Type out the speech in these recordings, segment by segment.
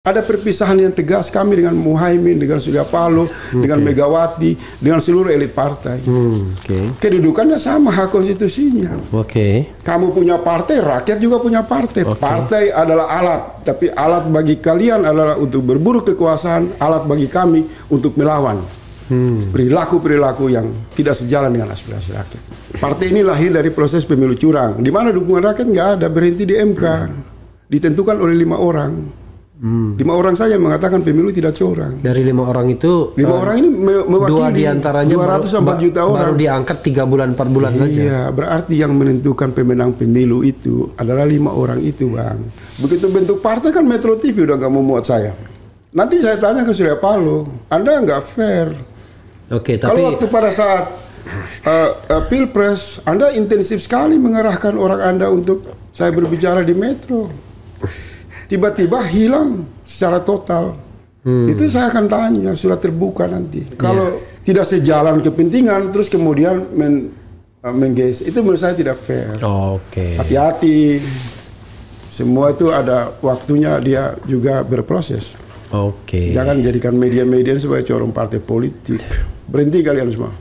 Ada perpisahan yang tegas kami dengan Muhaimin, dengan Surya Paloh, dengan Megawati, dengan seluruh elit partai. Kedudukannya sama, hak konstitusinya. Kamu punya partai, rakyat juga punya partai. Partai adalah alat, tapi alat bagi kalian adalah untuk berburu kekuasaan, alat bagi kami untuk melawan perilaku-perilaku yang tidak sejalan dengan aspirasi rakyat. Partai ini lahir dari proses pemilu curang, di mana dukungan rakyat nggak ada, berhenti di MK, ditentukan oleh 5 orang. 5 orang saja mengatakan pemilu tidak curang. Dari 5 orang itu 5 orang ini mewakili 2 diantaranya 204 juta orang. Baru diangkat 3 bulan 4 bulan saja. Iya, berarti yang menentukan pemenang pemilu itu adalah 5 orang itu, Bang. Begitu bentuk partai kan Metro TV udah nggak mau muat saya. Nanti saya tanya ke Surya Paloh, Anda nggak fair. Tapi kalau waktu pada saat Pilpres, Anda intensif sekali mengarahkan orang Anda untuk saya berbicara di Metro. Tiba-tiba hilang secara total. Itu saya akan tanya, sudah terbuka nanti. Kalau tidak sejalan kepentingan, terus kemudian menggeser, itu menurut saya tidak fair. Hati-hati. Semua itu ada waktunya, dia juga berproses. Jangan jadikan media-media sebagai corong partai politik. Berhenti kalian semua.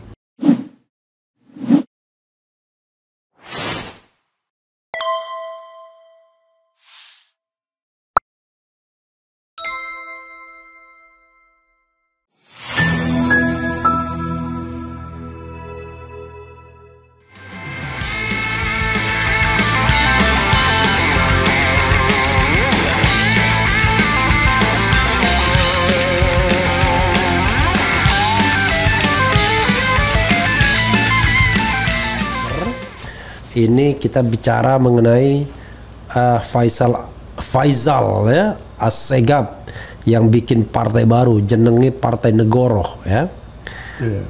Ini kita bicara mengenai Faisal ya, Assegaf yang bikin partai baru, jenenge Partai Negoro ya.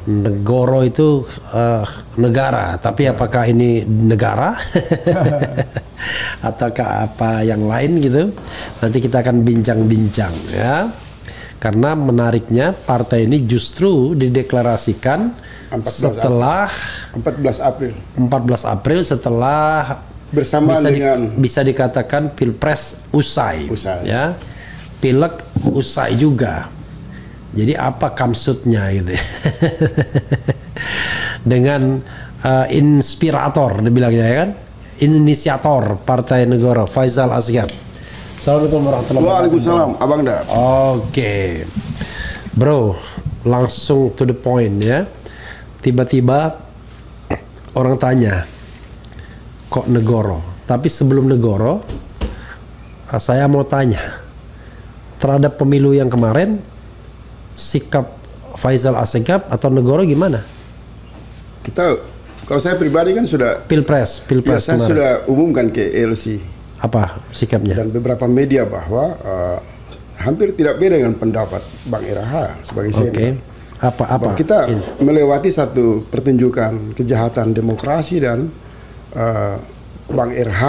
Negoro itu negara, tapi apakah ini negara ataukah apa yang lain gitu? Nanti kita akan bincang-bincang ya. Karena menariknya partai ini justru dideklarasikan setelah 14 April setelah bersamaan dengan bisa dikatakan Pilpres usai. Ya. Pileg usai juga. Jadi apa kamsutnya gitu. Dengan inspirator dibilangnya ya kan? Inisiator Partai Negoro Faisal Assegaf. Assalamualaikum warahmatullahi wabarakatuh. Waalaikumsalam, Abang Da. Bro, langsung to the point ya. Tiba-tiba orang tanya, kok Negoro? Tapi sebelum Negoro, saya mau tanya, terhadap pemilu yang kemarin, sikap Faisal Assegaf atau Negoro gimana? Kalau saya pribadi kan sudah Pilpres saya sudah umumkan ke LC. Apa sikapnya? Dan beberapa media bahwa hampir tidak beda dengan pendapat Bang RH sebagai senior. Apa? Kita melewati satu pertunjukan kejahatan demokrasi dan Bang RH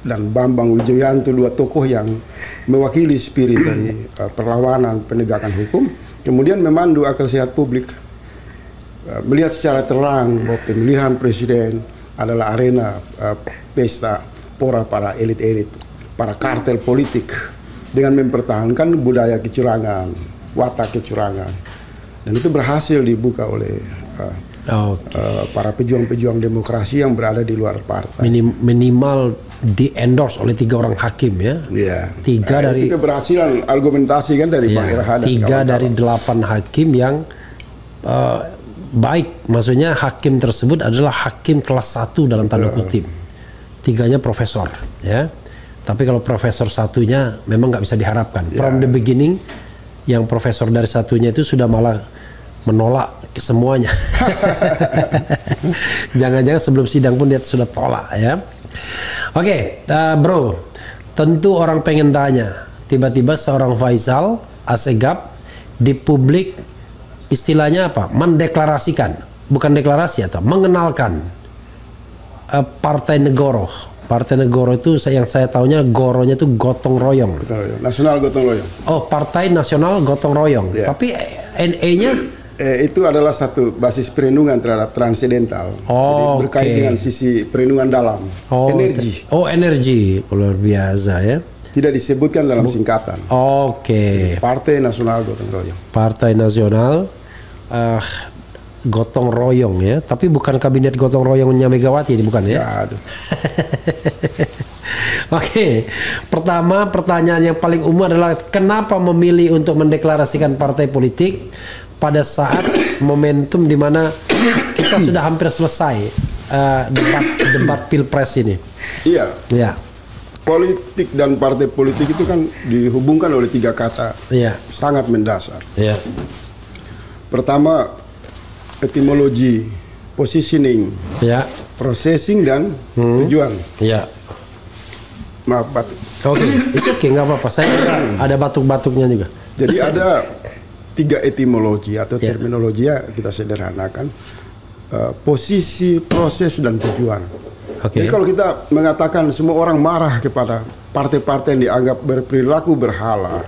dan Bambang Wijoyanto, 2 tokoh yang mewakili spirit dari perlawanan penegakan hukum, kemudian memandu akal sehat publik, melihat secara terang bahwa pemilihan presiden adalah arena pesta pora para elit-elit, para kartel politik, dengan mempertahankan budaya kecurangan, watak kecurangan, dan itu berhasil dibuka oleh para pejuang-pejuang demokrasi yang berada di luar partai. Minimal di endorse oleh 3 orang hakim ya. Dari itu keberhasilan argumentasi kan dari Bang Irhad. 3 dari 8 hakim yang baik, maksudnya hakim tersebut adalah hakim kelas 1 dalam tanda kutip. 3-nya profesor ya. Tapi kalau profesor satunya memang nggak bisa diharapkan. From the beginning, yang profesor dari satunya itu sudah malah menolak ke semuanya. Jangan-jangan sebelum sidang pun dia sudah tolak ya. Bro, tentu orang pengen tanya, tiba-tiba seorang Faisal Assegaf di publik istilahnya apa? Mendeklarasikan, bukan deklarasi atau mengenalkan Partai Negoro. Partai Negoro itu yang saya tahunya goronya itu gotong royong. Nasional gotong royong. Partai Nasional Gotong Royong. Tapi NE-nya itu adalah satu basis perlindungan terhadap transidental. Jadi berkait dengan sisi perlindungan dalam. Energi. Energi luar biasa ya. Tidak disebutkan dalam singkatan. Oke. Partai Nasional Gotong Royong. Partai Nasional Gotong Royong ya, tapi bukan kabinet Gotong Royongnya Megawati ini, bukan ya? Ya, aduh. Oke, pertama pertanyaan yang paling umum adalah kenapa memilih untuk mendeklarasikan partai politik pada saat momentum di mana kita sudah hampir selesai debat pilpres ini? Iya. Ya. Politik dan partai politik itu kan dihubungkan oleh 3 kata sangat mendasar. Ya. Pertama, etimologi, positioning, processing dan tujuan. Ya. Maaf, batuk. Oke, okay, nggak apa-apa. Saya ada batuk-batuknya juga. Jadi ada 3 etimologi atau terminologi ya kita sederhanakan. Posisi, proses, dan tujuan. Jadi kalau kita mengatakan semua orang marah kepada partai-partai yang dianggap berperilaku berhala,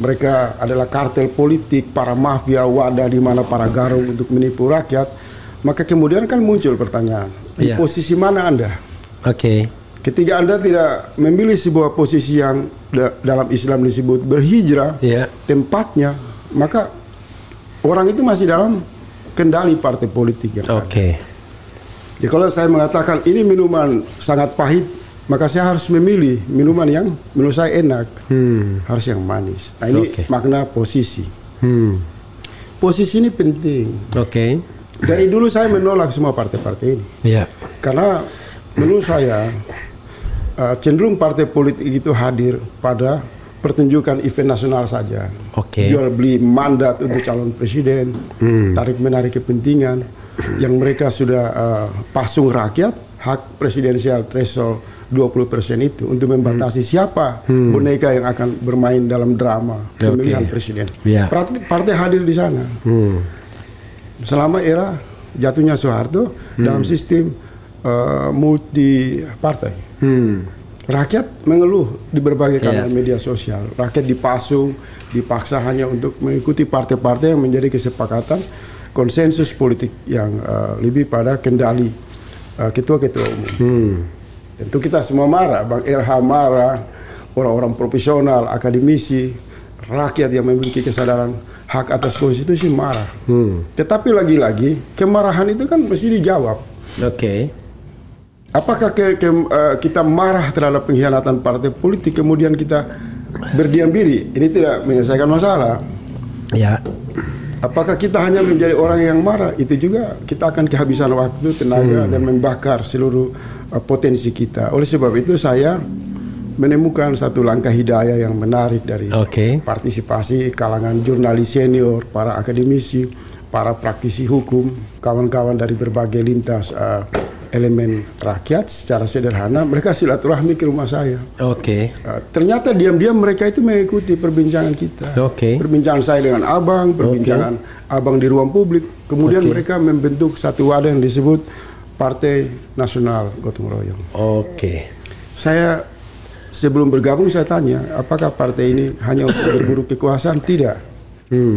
mereka adalah kartel politik, para mafia, wadah di mana para garung untuk menipu rakyat, maka kemudian kan muncul pertanyaan, di posisi mana Anda? Ketika Anda tidak memilih sebuah posisi yang dalam Islam disebut berhijrah, tempatnya, maka orang itu masih dalam kendali partai politik yang ada. Jadi kalau saya mengatakan ini minuman sangat pahit, maka saya harus memilih minuman yang menurut saya enak, harus yang manis. Nah ini makna posisi. Posisi ini penting. Dari dulu saya menolak semua partai-partai ini, karena menurut saya cenderung partai politik itu hadir pada pertunjukan event nasional saja, jual beli mandat untuk calon presiden, tarik menarik kepentingan. Yang mereka sudah pasung rakyat, hak presidensial threshold 20% itu untuk membatasi siapa boneka yang akan bermain dalam drama pemilihan presiden. Partai hadir di sana. Selama era jatuhnya Soeharto dalam sistem multi partai. Rakyat mengeluh di berbagai kanal media sosial. Rakyat dipasung, dipaksa hanya untuk mengikuti partai-partai yang menjadi kesepakatan konsensus politik yang lebih pada kendali ketua-ketua umum. Tentu kita semua marah, Bang RH marah, orang-orang profesional, akademisi, rakyat yang memiliki kesadaran hak atas konstitusi marah. Tetapi lagi-lagi kemarahan itu kan mesti dijawab. Apakah kita marah terhadap pengkhianatan partai politik kemudian kita berdiam diri? Ini tidak menyelesaikan masalah. Apakah kita hanya menjadi orang yang marah? Itu juga kita akan kehabisan waktu, tenaga, dan membakar seluruh potensi kita. Oleh sebab itu saya menemukan satu langkah hidayah yang menarik dari partisipasi kalangan jurnalis senior, para akademisi, para praktisi hukum, kawan-kawan dari berbagai lintas elemen rakyat. Secara sederhana mereka silaturahmi ke rumah saya. Ternyata diam-diam mereka itu mengikuti perbincangan kita. Perbincangan saya dengan abang, perbincangan abang di ruang publik. Kemudian mereka membentuk satu wadah yang disebut Partai Nasional Gotong Royong. Saya sebelum bergabung saya tanya, apakah partai ini hanya untuk berburu kekuasaan? Tidak.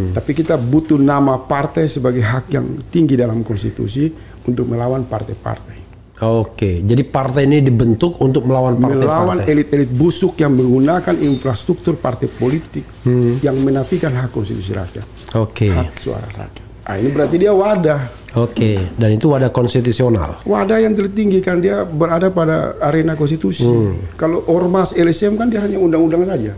Tapi kita butuh nama partai sebagai hak yang tinggi dalam konstitusi untuk melawan partai-partai. Jadi partai ini dibentuk untuk melawan partai-partai. Melawan elit-elit busuk yang menggunakan infrastruktur partai politik yang menafikan hak konstitusi rakyat, hak suara rakyat. Ini berarti dia wadah. Dan itu wadah konstitusional. Wadah yang tertinggi kan dia berada pada arena konstitusi. Kalau ormas LSM kan dia hanya undang-undang saja.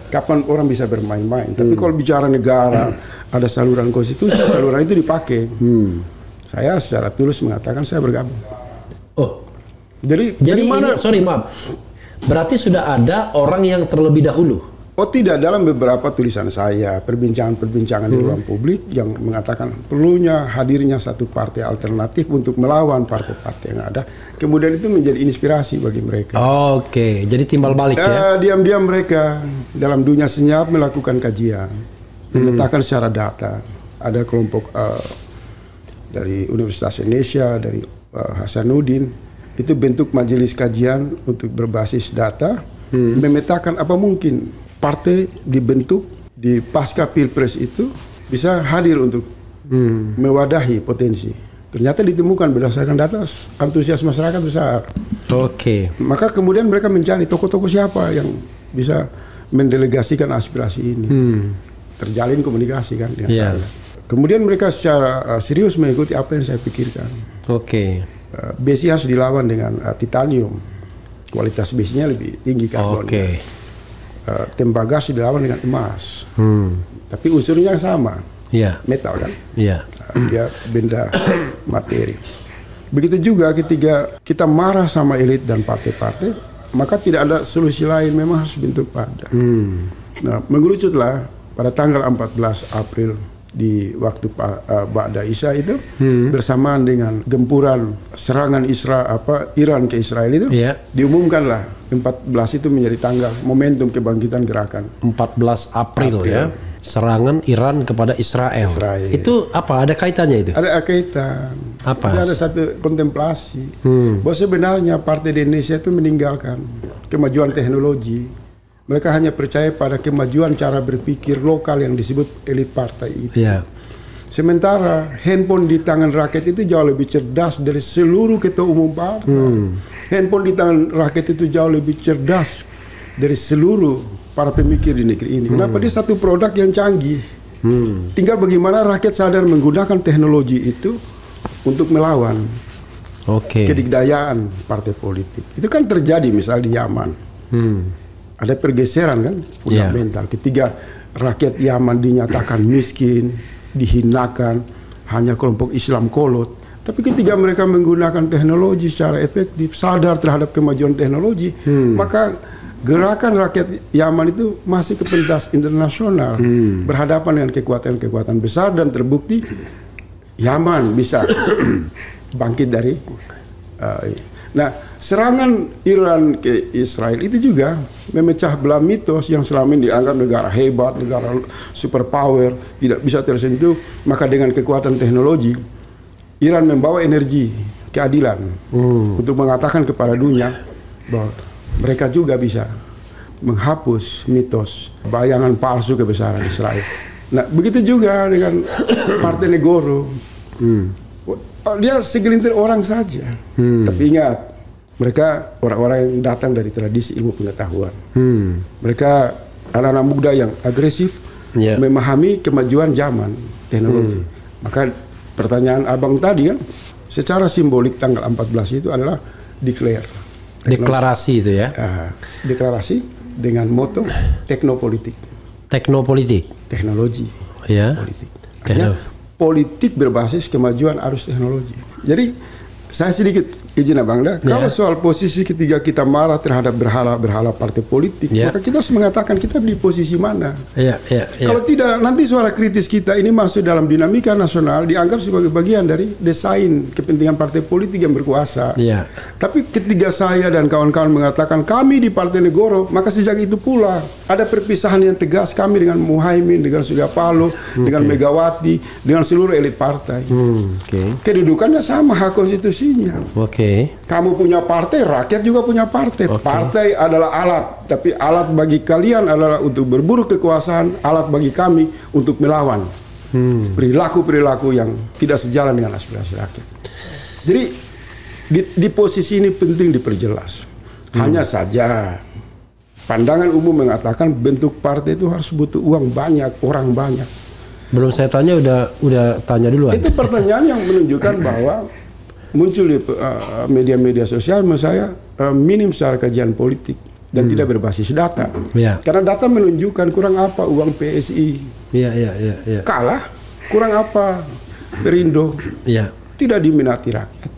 Kapan orang bisa bermain-main. Tapi kalau bicara negara, ada saluran konstitusi, saluran itu dipakai. Saya secara tulus mengatakan saya bergabung. Jadi mana? Sorry maaf. Berarti sudah ada orang yang terlebih dahulu. Tidak, dalam beberapa tulisan saya, perbincangan-perbincangan di ruang publik yang mengatakan perlunya hadirnya satu partai alternatif untuk melawan partai-partai yang ada. Kemudian itu menjadi inspirasi bagi mereka. Jadi timbal balik ya. Diam-diam mereka dalam dunia senyap melakukan kajian, meletakkan secara data. Ada kelompok dari Universitas Indonesia, dari Hasanuddin, itu bentuk majelis kajian untuk berbasis data, memetakan apa mungkin partai dibentuk di pasca pilpres itu bisa hadir untuk mewadahi potensi. Ternyata ditemukan berdasarkan data antusias masyarakat besar. Oke. Maka kemudian mereka mencari tokoh-tokoh siapa yang bisa mendelegasikan aspirasi ini. Terjalin komunikasi kan dengan saya. Kemudian mereka secara serius mengikuti apa yang saya pikirkan. Oke. Besi harus dilawan dengan titanium. Kualitas besinya lebih tinggi karbonnya. Oke. Tembaga harus dilawan dengan emas. Tapi unsurnya sama. Iya. Metal kan. Iya. Dia benda materi. Begitu juga ketika kita marah sama elit dan partai-partai, maka tidak ada solusi lain, memang harus bentuk pada. Nah, mengerucutlah pada tanggal 14 April di waktu Ba'da Isya itu bersamaan dengan gempuran serangan Iran ke Israel itu, diumumkanlah 14 itu menjadi tanggal momentum kebangkitan gerakan. 14 April ya. Serangan Iran kepada Israel. Itu apa? Ada kaitannya itu? Ada kaitan. Apa? Ada satu kontemplasi bahwa sebenarnya partai di Indonesia itu meninggalkan kemajuan teknologi. Mereka hanya percaya pada kemajuan cara berpikir lokal yang disebut elit partai itu. Sementara handphone di tangan rakyat itu jauh lebih cerdas dari seluruh ketua umum partai. Handphone di tangan rakyat itu jauh lebih cerdas dari seluruh para pemikir di negeri ini. Kenapa? Dia satu produk yang canggih. Tinggal bagaimana rakyat sadar menggunakan teknologi itu untuk melawan kedikdayaan partai politik. Itu kan terjadi misal di Yaman. Ada pergeseran kan fundamental. Ketika rakyat Yaman dinyatakan miskin, dihinakan, hanya kelompok Islam kolot. Tapi ketika mereka menggunakan teknologi secara efektif, sadar terhadap kemajuan teknologi, maka gerakan rakyat Yaman itu masih ke pentas internasional, berhadapan dengan kekuatan-kekuatan besar, dan terbukti Yaman bisa bangkit dari nah, serangan Iran ke Israel itu juga memecah belah mitos yang selama ini dianggap negara hebat, negara superpower, tidak bisa tersentuh. Maka dengan kekuatan teknologi, Iran membawa energi keadilan untuk mengatakan kepada dunia bahwa mereka juga bisa menghapus mitos bayangan palsu kebesaran Israel. Nah, begitu juga dengan Partai Negoro. Dia segelintir orang saja. Tapi ingat, mereka orang-orang yang datang dari tradisi ilmu pengetahuan. Mereka anak-anak muda yang agresif, memahami kemajuan zaman teknologi. Maka pertanyaan abang tadi kan, secara simbolik tanggal 14 itu adalah deklarasi itu ya. Deklarasi dengan moto teknopolitik. Teknologi. Politik. Artinya politik berbasis kemajuan arus teknologi. Jadi saya sedikit izin Abang kalau soal posisi ketika kita marah terhadap berhala partai politik, maka kita harus mengatakan kita di posisi mana. Kalau tidak, nanti suara kritis kita ini masuk dalam dinamika nasional, dianggap sebagai bagian dari desain kepentingan partai politik yang berkuasa. Tapi ketika saya dan kawan-kawan mengatakan kami di Partai Negoro, maka sejak itu pula ada perpisahan yang tegas kami dengan Muhaimin, dengan Surya Paloh, dengan Megawati, dengan seluruh elit partai. Kedudukannya sama, hak konstitusinya. Kamu punya partai, rakyat juga punya partai. Partai adalah alat, tapi alat bagi kalian adalah untuk berburu kekuasaan, alat bagi kami untuk melawan perilaku-perilaku yang tidak sejalan dengan aspirasi rakyat. Jadi di posisi ini penting diperjelas. Hanya saja pandangan umum mengatakan bentuk partai itu harus butuh uang banyak, orang banyak. Belum saya tanya, udah tanya duluan. Itu pertanyaan yang menunjukkan bahwa muncul di media-media sosial menurut saya minim secara kajian politik dan tidak berbasis data. Karena data menunjukkan kurang apa uang PSI. Kalah, kurang apa Perindo. Tidak diminati rakyat.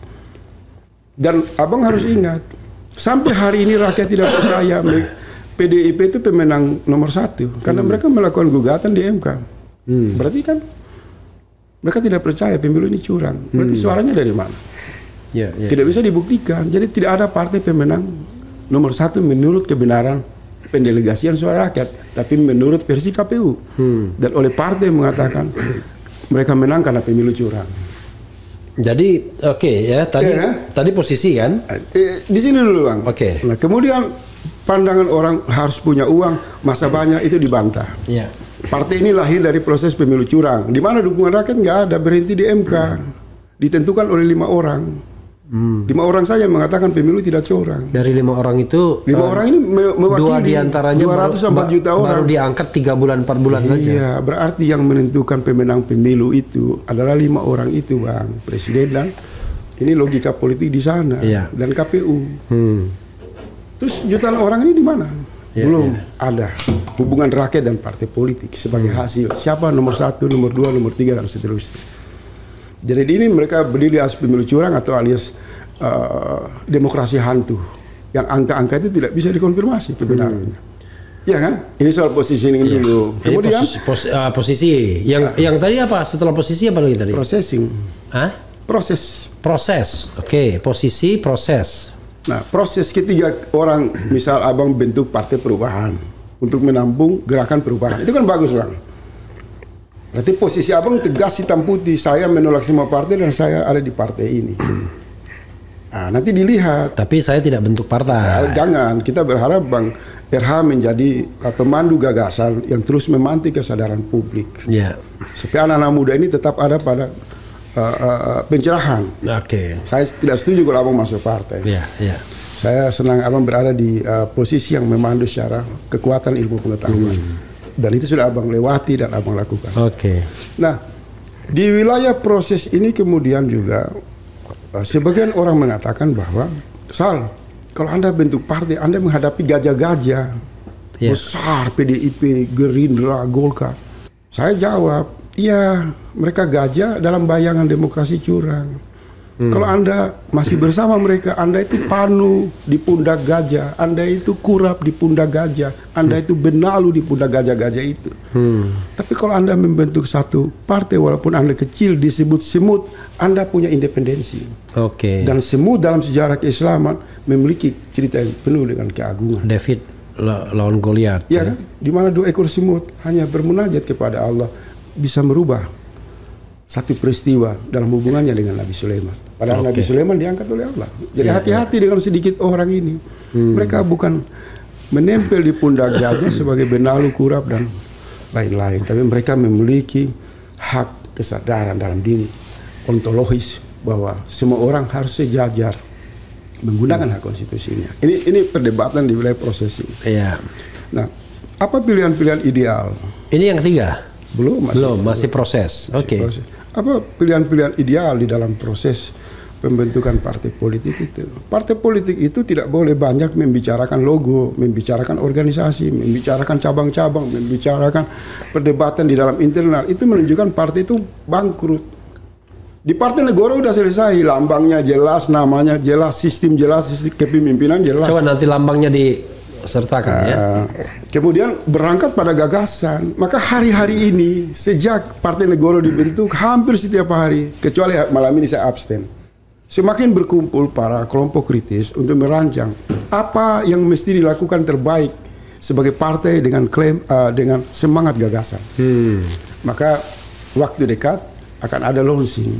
Dan Abang harus ingat, sampai hari ini rakyat tidak percaya PDIP itu pemenang nomor 1 karena mereka melakukan gugatan di MK. Berarti kan mereka tidak percaya pemilu ini curang. Berarti suaranya dari mana? Tidak bisa dibuktikan. Jadi tidak ada partai pemenang nomor 1 menurut kebenaran pendelegasian suara rakyat, tapi menurut versi KPU. Dan oleh partai mengatakan mereka menang karena pemilu curang. Jadi tadi posisi kan? Di sini dulu Bang. Nah, kemudian pandangan orang harus punya uang, masa banyak itu dibantah. Partai ini lahir dari proses pemilu curang, di mana dukungan rakyat nggak ada, berhenti di MK. ditentukan oleh 5 orang. 5 orang saja mengatakan pemilu tidak curang. Dari 5 orang itu 5 orang ini mewakili 2 diantaranya 204 juta orang. Baru diangkat 3 bulan 4 bulan saja. Iya, berarti yang menentukan pemenang pemilu itu adalah 5 orang itu, Bang. Presiden dan ini logika politik di sana, dan KPU. Terus jutaan orang ini di mana? Belum ada hubungan rakyat dan partai politik sebagai hasil. Siapa nomor 1, nomor 2, nomor 3 dan seterusnya. Jadi ini mereka berdiri atas pemilu curang atau alias demokrasi hantu, yang angka-angka itu tidak bisa dikonfirmasi kebenarannya. Iya kan? Ini soal positioning dulu. Kemudian posisi yang tadi apa? Setelah posisi apa lagi tadi? Processing. Proses. Oke, posisi, proses. Nah, proses ketiga orang, misal abang bentuk partai perubahan untuk menampung gerakan perubahan, itu kan bagus, Bang. Berarti posisi abang tegas hitam putih, saya menolak semua partai dan saya ada di partai ini. Nah, nanti dilihat. Tapi saya tidak bentuk partai. Nah, jangan, kita berharap Bang RH menjadi pemandu gagasan yang terus memantik kesadaran publik. Supaya anak-anak muda ini tetap ada pada pencerahan. Saya tidak setuju kalau abang masuk partai. Saya senang abang berada di posisi yang memandu secara kekuatan ilmu pengetahuan. Dan itu sudah abang lewati dan abang lakukan. Nah, di wilayah proses ini kemudian juga sebagian orang mengatakan bahwa kalau Anda bentuk partai, Anda menghadapi gajah-gajah besar, PDIP, Gerindra, Golkar. Saya jawab, iya, mereka gajah dalam bayangan demokrasi curang. Kalau Anda masih bersama mereka, Anda itu panu di pundak gajah, Anda itu kurap di pundak gajah, Anda itu benalu di pundak gajah-gajah itu. Tapi kalau Anda membentuk satu partai, walaupun Anda kecil, disebut semut, Anda punya independensi. Dan semut dalam sejarah keislaman memiliki cerita yang penuh dengan keagungan. David lawan Goliat. Ya kan? Di mana 2 ekor semut hanya bermunajat kepada Allah bisa merubah satu peristiwa dalam hubungannya dengan Nabi Sulaiman. Padahal Nabi Sulaiman diangkat oleh Allah. Jadi hati-hati dengan sedikit orang ini. Mereka bukan menempel di pundak gajah sebagai benalu, kurap dan lain-lain, tapi mereka memiliki hak kesadaran dalam diri ontologis bahwa semua orang harus sejajar menggunakan hak konstitusinya. Ini perdebatan di wilayah proses ini. Nah, apa pilihan-pilihan ideal? Ini yang ketiga. Belum, masih proses. Proses. Apa pilihan-pilihan ideal di dalam proses pembentukan partai politik itu? Partai politik itu tidak boleh banyak membicarakan logo, membicarakan organisasi, membicarakan cabang-cabang, membicarakan perdebatan di dalam internal. Itu menunjukkan partai itu bangkrut. Di Partai Negoro udah selesai, lambangnya jelas, namanya jelas, sistem jelas, sistem kepemimpinan jelas. Coba nanti lambangnya sertakan Kemudian berangkat pada gagasan. Maka hari-hari ini sejak Partai Negoro dibentuk hampir setiap hari, kecuali malam ini saya abstain, semakin berkumpul para kelompok kritis untuk merancang apa yang mesti dilakukan terbaik sebagai partai dengan klaim dengan semangat gagasan. Maka waktu dekat akan ada launching.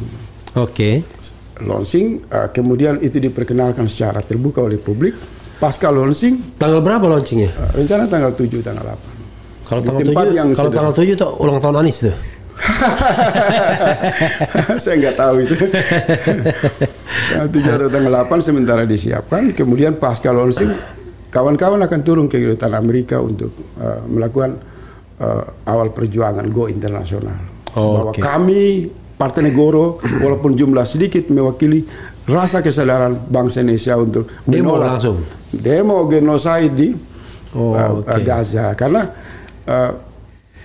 Launching, kemudian itu diperkenalkan secara terbuka oleh publik. Pasca launching, tanggal berapa launchingnya? Rencana tanggal 7, tanggal 8. Kalau tanggal 7 itu ulang tahun Anies tuh. Saya nggak tahu itu. Tanggal 7 atau tanggal 8 sementara disiapkan. Kemudian pasca launching, kawan-kawan akan turun ke Kedutaan Amerika untuk melakukan awal perjuangan go internasional. Bahwa kami Partai Negoro, walaupun jumlah sedikit, mewakili rasa kesadaran bangsa Indonesia untuk menolak demo genocide di Gaza. Karena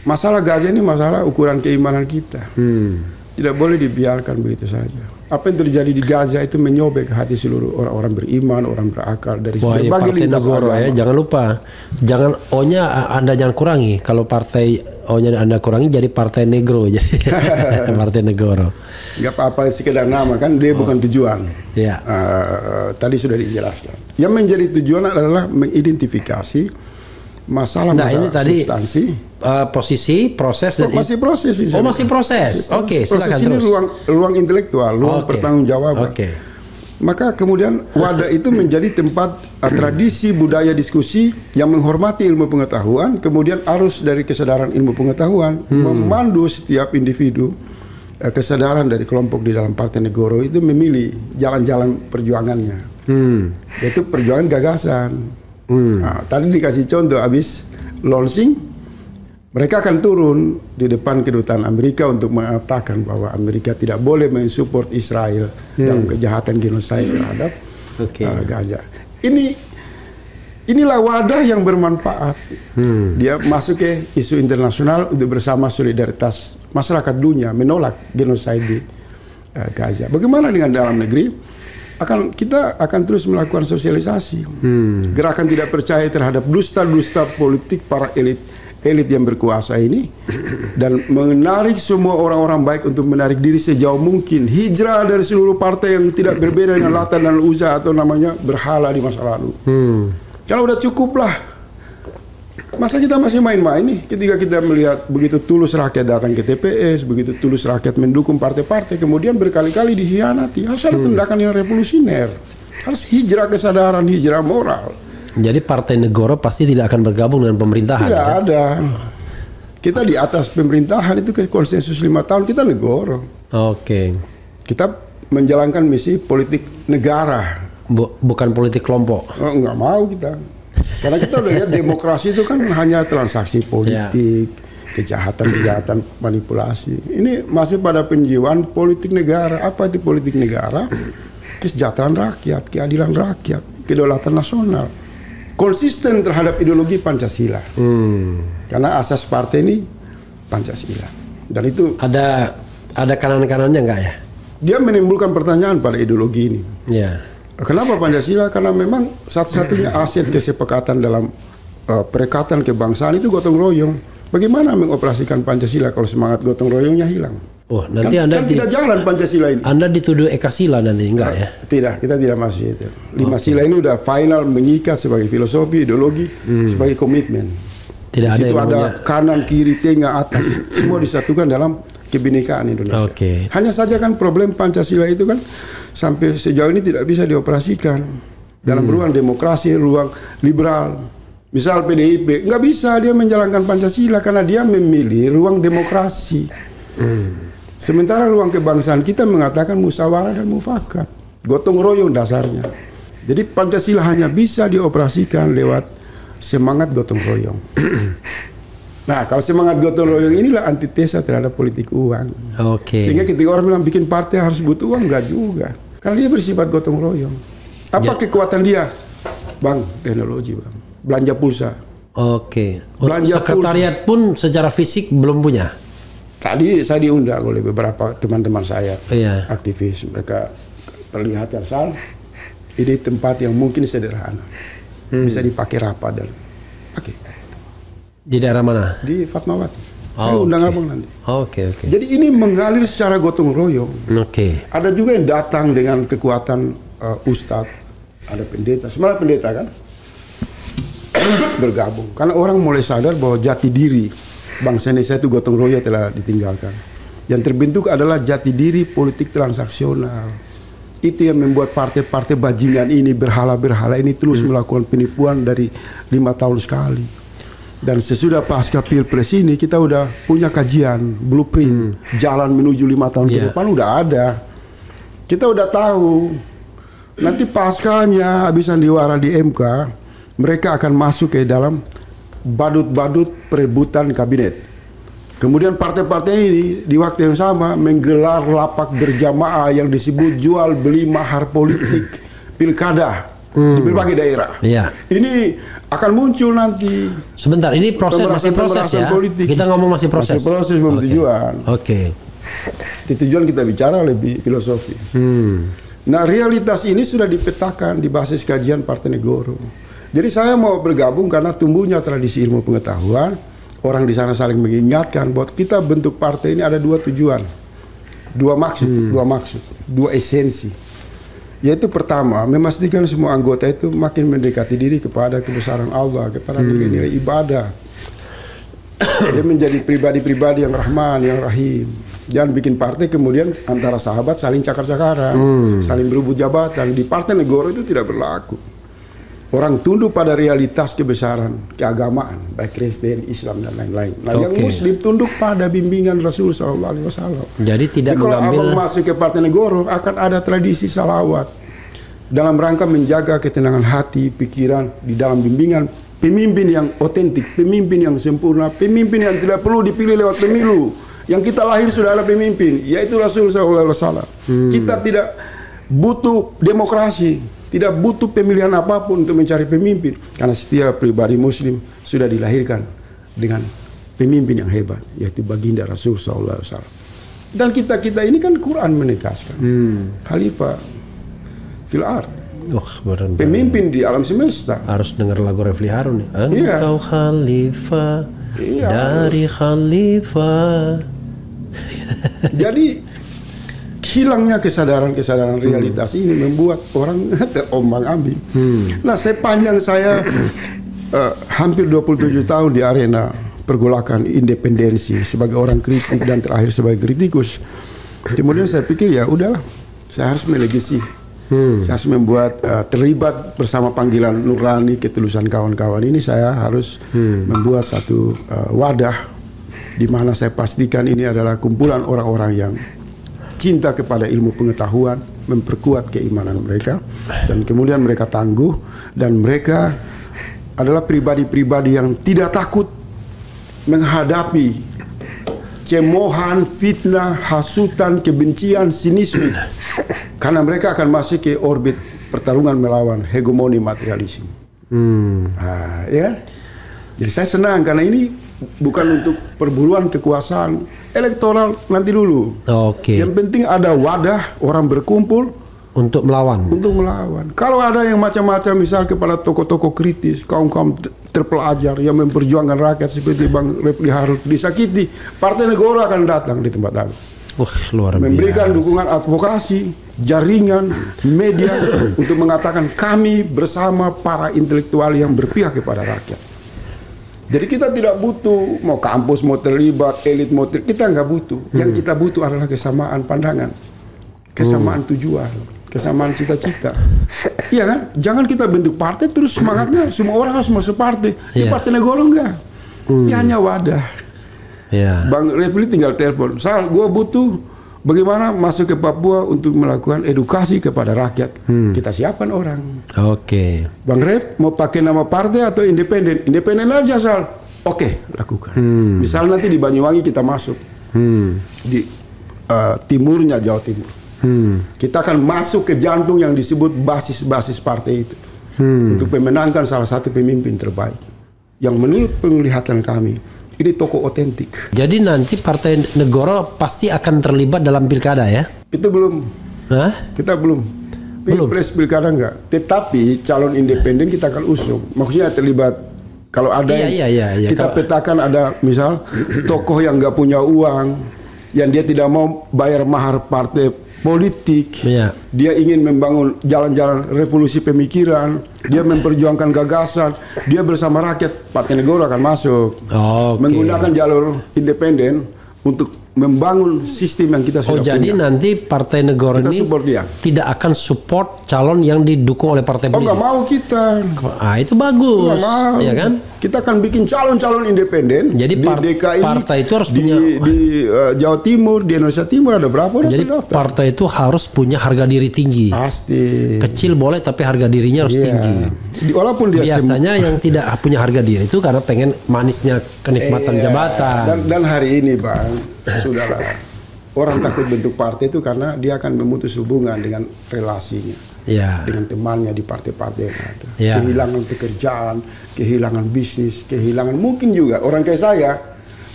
masalah Gaza ini masalah ukuran keimanan kita. Tidak boleh dibiarkan begitu saja. Apa yang terjadi di Gaza itu menyobek hati seluruh orang-orang beriman, orang berakal dari berbagai lintas agama. Jangan lupa, O-nya Anda jangan kurangi. Kalau partai O-nya Anda kurangi jadi Partai Negro, jadi Partai Negoro. Gak apa-apa, sekedar nama kan, dia bukan tujuan. Tadi sudah dijelaskan. Yang menjadi tujuan adalah mengidentifikasi masalah-masalah substansi. Posisi, proses dan masih proses. Masih proses. Oke, silakan terus. Ini ruang intelektual, ruang pertanggungjawaban. Maka kemudian wadah itu menjadi tempat tradisi budaya diskusi yang menghormati ilmu pengetahuan, kemudian arus dari kesadaran ilmu pengetahuan memandu setiap individu kesadaran dari kelompok di dalam Partai Negoro itu memilih jalan-jalan perjuangannya. Yaitu perjuangan gagasan. Nah, tadi dikasih contoh habis launching, mereka akan turun di depan kedutaan Amerika untuk mengatakan bahwa Amerika tidak boleh mensupport Israel dalam kejahatan genosid terhadap Gaza. Inilah wadah yang bermanfaat. Dia masuk ke isu internasional untuk bersama solidaritas masyarakat dunia menolak genosid di Gaza. Bagaimana dengan dalam negeri? Kita akan terus melakukan sosialisasi. Gerakan tidak percaya terhadap dusta-dusta politik para elit yang berkuasa ini, dan menarik semua orang-orang baik untuk menarik diri sejauh mungkin, hijrah dari seluruh partai yang tidak berbeda dengan Latan dan Uzza atau namanya berhala di masa lalu. Kalau udah cukup lah, masa kita masih main-main nih ketika kita melihat begitu tulus rakyat datang ke TPS, begitu tulus rakyat mendukung partai-partai, kemudian berkali-kali dihianati. Harus ada tindakan yang revolusioner, harus hijrah kesadaran, hijrah moral. Jadi Partai Negoro pasti tidak akan bergabung dengan pemerintahan. Tidak ada. Kita di atas pemerintahan, itu ke konsensus 5 tahun kita Negoro. Kita menjalankan misi politik negara. Bukan politik kelompok. Nggak mau kita. Karena kita udah lihat demokrasi itu kan hanya transaksi politik, kejahatan manipulasi. Ini masih pada penjiwaan politik negara. Apa itu politik negara? Kesejahteraan rakyat, keadilan rakyat, kedaulatan nasional. Konsisten terhadap ideologi Pancasila. Karena asas partai ini Pancasila. Dan itu ada kanan-kanannya nggak ya? Dia menimbulkan pertanyaan pada ideologi ini. Kenapa Pancasila? Karena memang satu-satunya aset kesepakatan dalam perekatan kebangsaan itu gotong royong. Bagaimana mengoperasikan Pancasila kalau semangat gotong royongnya hilang? Nanti Anda tidak jalan Pancasila ini. Anda dituduh Ekasila nanti, enggak ya? Tidak, kita tidak masih itu. 5 sila ini udah final mengikat sebagai filosofi, ideologi, sebagai komitmen. Tidak ada yang namanya kanan, kiri, tengah, atas, semua disatukan dalam kebinekaan Indonesia. Hanya saja kan problem Pancasila itu kan sampai sejauh ini tidak bisa dioperasikan dalam ruang demokrasi, ruang liberal. Misal PDIP nggak bisa dia menjalankan Pancasila karena dia memilih ruang demokrasi. Sementara ruang kebangsaan kita mengatakan musyawarah dan mufakat, gotong royong dasarnya. Jadi Pancasila hanya bisa dioperasikan lewat semangat gotong royong. Nah, kalau semangat gotong royong inilah antitesa terhadap politik uang. Sehingga ketika orang bilang bikin partai harus butuh uang, enggak juga. Karena dia bersifat gotong royong. Apa kekuatan dia? Bang, teknologi, Bang. Belanja pulsa. Belanja sekretariat pulsa pun secara fisik belum punya. Tadi saya diundang oleh beberapa teman-teman saya, aktivis. Mereka perlihatkan, Sal, ini tempat yang mungkin sederhana. Bisa dipakai rapat dan Di daerah mana? Di Fatmawati. Saya undang abang nanti. Jadi ini mengalir secara gotong royong. Ada juga yang datang dengan kekuatan ustadz, ada pendeta, sebenarnya pendeta kan bergabung. Karena orang mulai sadar bahwa jati diri bangsa Indonesia itu gotong royong telah ditinggalkan. Yang terbentuk adalah jati diri politik transaksional. Itu yang membuat partai-partai bajingan ini, berhala-berhala ini terus melakukan penipuan dari 5 tahun sekali. Dan sesudah pasca Pilpres ini kita udah punya kajian, blueprint, jalan menuju 5 tahun ke depan udah ada. Kita udah tahu nanti paskanya habis sandiwara di MK, mereka akan masuk ke dalam badut-badut perebutan kabinet. Kemudian partai-partai ini di waktu yang sama menggelar lapak berjamaah yang disebut jual beli mahar politik pilkada di berbagai daerah. Ini akan muncul nanti. Sebentar, ini masih proses ya. Politik. Kita ngomong masih proses. Masih proses belum tujuan. Di tujuan kita bicara lebih filosofi. Nah, realitas ini sudah dipetakan di basis kajian Partai Negoro. Jadi saya mau bergabung karena tumbuhnya tradisi ilmu pengetahuan. Orang di sana saling mengingatkan bahwa kita bentuk partai ini ada 2 tujuan, 2 maksud, 2 esensi. Yaitu pertama, memastikan semua anggota itu makin mendekati diri kepada kebesaran Allah, kepada nilai-nilai ibadah. Dia menjadi pribadi-pribadi yang rahman, yang rahim. Jangan bikin partai kemudian antara sahabat saling cakar-cakaran, saling berebut jabatan. Di Partai Negoro itu tidak berlaku. orang tunduk pada realitas kebesaran keagamaan, baik Kristen, Islam dan lain-lain. Nah, yang Muslim tunduk pada bimbingan Rasul SAW. Jadi tidak kalau mengambil. abang masuk ke Partai Negoro akan ada tradisi salawat dalam rangka menjaga ketenangan hati, pikiran di dalam bimbingan pemimpin yang otentik, pemimpin yang sempurna, pemimpin yang tidak perlu dipilih lewat pemilu. Yang kita lahir sudah ada pemimpin, yaitu Rasul SAW. Kita tidak butuh demokrasi. Tidak butuh pemilihan apapun untuk mencari pemimpin. Karena setiap pribadi Muslim sudah dilahirkan dengan pemimpin yang hebat, yaitu baginda Rasul SAW. Dan kita ini kan Quran menegaskan. Khalifah fil ard. Pemimpin di alam semesta. Harus dengar lagu Refli Harun nih. Iya. Engkau khalifah dari khalifah. Jadi hilangnya kesadaran realitas ini membuat orang terombang-ambing. Nah, sepanjang saya hampir 27 tahun di arena pergolakan independensi sebagai orang kritik dan terakhir sebagai kritikus, kemudian saya pikir ya udahlah, saya harus melegasi. Saya harus membuat terlibat bersama panggilan nurani ketulusan kawan-kawan ini. Saya harus membuat satu wadah di mana saya pastikan ini adalah kumpulan orang-orang yang cinta kepada ilmu pengetahuan, memperkuat keimanan mereka, dan kemudian mereka tangguh, dan mereka adalah pribadi-pribadi yang tidak takut menghadapi cemoohan, fitnah, hasutan, kebencian, sinisme, karena mereka akan masuk ke orbit pertarungan melawan hegemoni materialisme. Ya kan? Jadi saya senang karena ini bukan untuk perburuan kekuasaan elektoral nanti dulu. Yang penting ada wadah orang berkumpul untuk melawan. Kalau ada yang macam-macam, misal kepada tokoh-tokoh kritis, kaum-kaum terpelajar yang memperjuangkan rakyat seperti Bang Refli Harun disakiti, Partai Negoro akan datang di tempat aku. Luar biasa. Memberikan dukungan advokasi, jaringan, media untuk mengatakan kami bersama para intelektual yang berpihak kepada rakyat. Jadi kita tidak butuh mau kampus mau terlibat, elit mau kita nggak butuh. Yang kita butuh adalah kesamaan pandangan, kesamaan tujuan, kesamaan cita-cita. Iya kan? Jangan kita bentuk partai terus semangatnya semua orang harus masuk partai. Di Partai Negoro enggak. Ini hanya wadah. Bang Refli tinggal telepon. Sal, gue butuh bagaimana masuk ke Papua untuk melakukan edukasi kepada rakyat. Kita siapkan orang. Bang Ref mau pakai nama partai atau independen? Independen aja, Sal. Lakukan. Misal nanti di Banyuwangi kita masuk. Di timurnya Jawa Timur. Kita akan masuk ke jantung yang disebut basis-basis partai itu. Untuk memenangkan salah satu pemimpin terbaik. Yang menurut penglihatan kami ini tokoh otentik. Jadi nanti Partai Negoro pasti akan terlibat dalam pilkada ya? Itu belum. Kita belum. Pilpres pilkada enggak. Tetapi calon independen kita akan usung. Maksudnya terlibat. Kalau ada kita petakan ada misal tokoh yang nggak punya uang, yang dia tidak mau bayar mahar partai politik, dia ingin membangun jalan-jalan revolusi pemikiran, dia memperjuangkan gagasan, dia bersama rakyat, Partai Negoro akan masuk, menggunakan jalur independen untuk membangun sistem yang kita sudah punya. Jadi nanti Partai Negoro ini tidak akan support calon yang didukung oleh partai politik. Nggak mau kita. Itu bagus, ya kan? Kita akan bikin calon-calon independen. Jadi di DKI, partai itu harus di Jawa Timur, di Indonesia Timur ada berapa? Jadi partai itu harus punya harga diri tinggi. Pasti. Kecil boleh tapi harga dirinya harus tinggi. Walaupun dia biasanya yang tidak punya harga diri itu karena pengen manisnya kenikmatan jabatan. Dan hari ini Bang, sudahlah. Orang takut bentuk partai itu karena dia akan memutus hubungan dengan relasinya. Dengan temannya di partai-partai yang ada. Kehilangan pekerjaan, kehilangan bisnis, kehilangan mungkin juga orang kayak saya.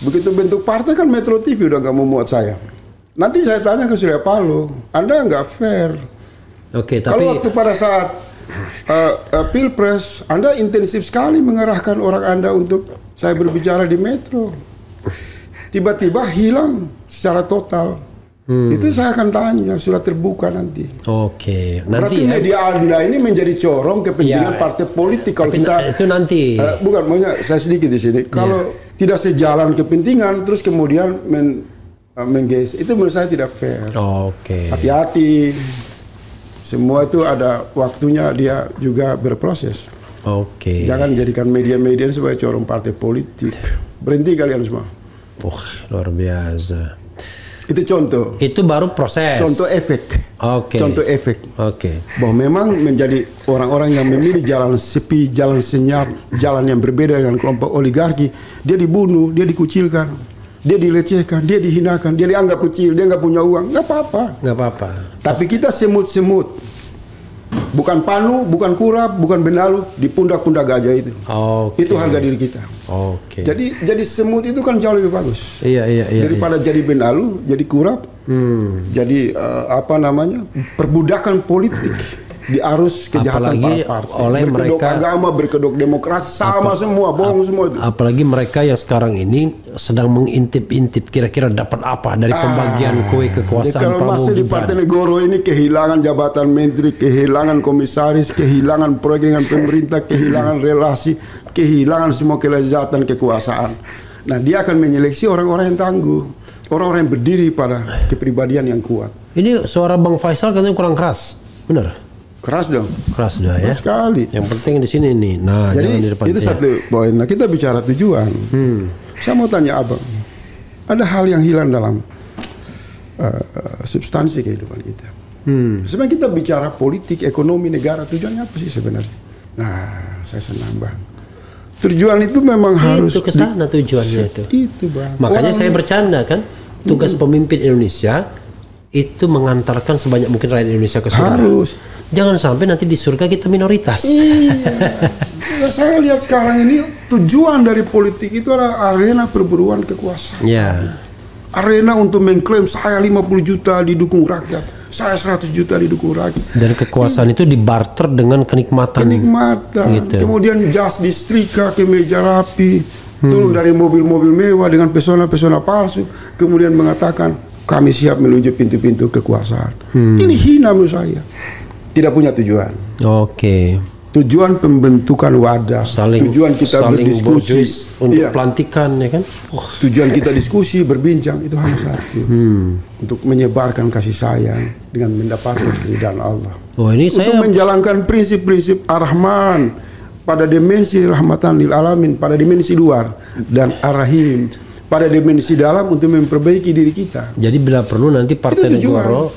Begitu bentuk partai kan Metro TV udah nggak mau muat saya. Nanti saya tanya ke Surya Paloh, Anda nggak fair. Tapi kalau waktu pada saat Pilpres, Anda intensif sekali mengarahkan orang Anda untuk saya berbicara di Metro. Tiba-tiba hilang secara total. Itu saya akan tanya, sudah terbuka nanti. Berarti media Anda ini menjadi corong kepentingan partai politik. Kalau kita itu nanti bukan, maunya saya sedikit di sini. Kalau tidak sejalan kepentingan, terus kemudian menggeser, itu menurut saya tidak fair. Hati-hati. Semua itu ada waktunya dia juga berproses. Oke. Jangan jadikan media-media sebagai corong partai politik. Berhenti kalian semua. Luar biasa. Itu contoh. Itu baru proses. Contoh efek. Oke. Contoh efek. Oke. Bahwa memang menjadi orang-orang yang memilih jalan sepi, jalan senyap, jalan yang berbeda dengan kelompok oligarki, dia dibunuh, dia dikucilkan, dia dilecehkan, dia dihinakan, dia dianggap kecil, dia nggak punya uang, nggak apa-apa. Nggak apa-apa. Tapi kita semut-semut, bukan panu, bukan kurap, bukan benalu, di pundak-pundak gajah itu. Oke. Itu harga diri kita. Oke. Jadi semut itu kan jauh lebih bagus. Iya. Daripada jadi benalu, jadi kurap, jadi perbudakan politik di arus kejahatan Apalagi para partai. oleh berkedok mereka agama, berkedok demokrasi, sama semua, bohong semua itu. Apalagi mereka yang sekarang ini sedang mengintip-intip kira-kira dapat apa dari pembagian kue kekuasaan Kalau Prabowo masih di Gibran. Partai Negoro ini kehilangan jabatan menteri, kehilangan komisaris, kehilangan proyek dengan pemerintah, kehilangan relasi, kehilangan semua kelezatan kekuasaan. Nah, dia akan menyeleksi orang-orang yang tangguh, orang-orang yang berdiri pada kepribadian yang kuat. Ini suara Bang Faisal katanya kurang keras, benar? Keras dong. Keras dah ya. Keras sekali. Yang penting di sini nih. Nah, Jadi jangan di depan. itu satu poin. Nah, kita bicara tujuan. Saya mau tanya abang, ada hal yang hilang dalam substansi kehidupan kita. Sebenarnya kita bicara politik, ekonomi, negara, tujuannya apa sih sebenarnya? Nah, saya senang bang. Tujuan itu memang harus itu kesana tujuannya itu. Itu bang. Makanya saya bercanda kan, tugas pemimpin Indonesia itu mengantarkan sebanyak mungkin rakyat Indonesia ke surga. Harus. Jangan sampai nanti di surga kita minoritas. Iya. Saya lihat sekarang ini tujuan dari politik itu adalah arena perburuan kekuasaan. Ya. Arena untuk mengklaim saya 50 juta didukung rakyat, saya 100 juta didukung rakyat. Dan kekuasaan itu dibarter dengan kenikmatan. Gitu. Kemudian jas disetrika, kemeja rapi, turun dari mobil-mobil mewah dengan pesona-pesona palsu, kemudian mengatakan kami siap menuju pintu-pintu kekuasaan. Ini hina menurut saya. Tidak punya tujuan. Oke. Tujuan pembentukan wadah. Tujuan kita berdiskusi untuk pelantikan ya kan. Tujuan kita diskusi, berbincang itu hanya satu. Untuk menyebarkan kasih sayang dengan mendapatkan keridhaan Allah. Untuk menjalankan prinsip-prinsip Ar-Rahman pada dimensi rahmatan lil alamin, pada dimensi luar, dan Ar-Rahim pada dimensi dalam untuk memperbaiki diri kita. Jadi bila perlu nanti Partai Negoro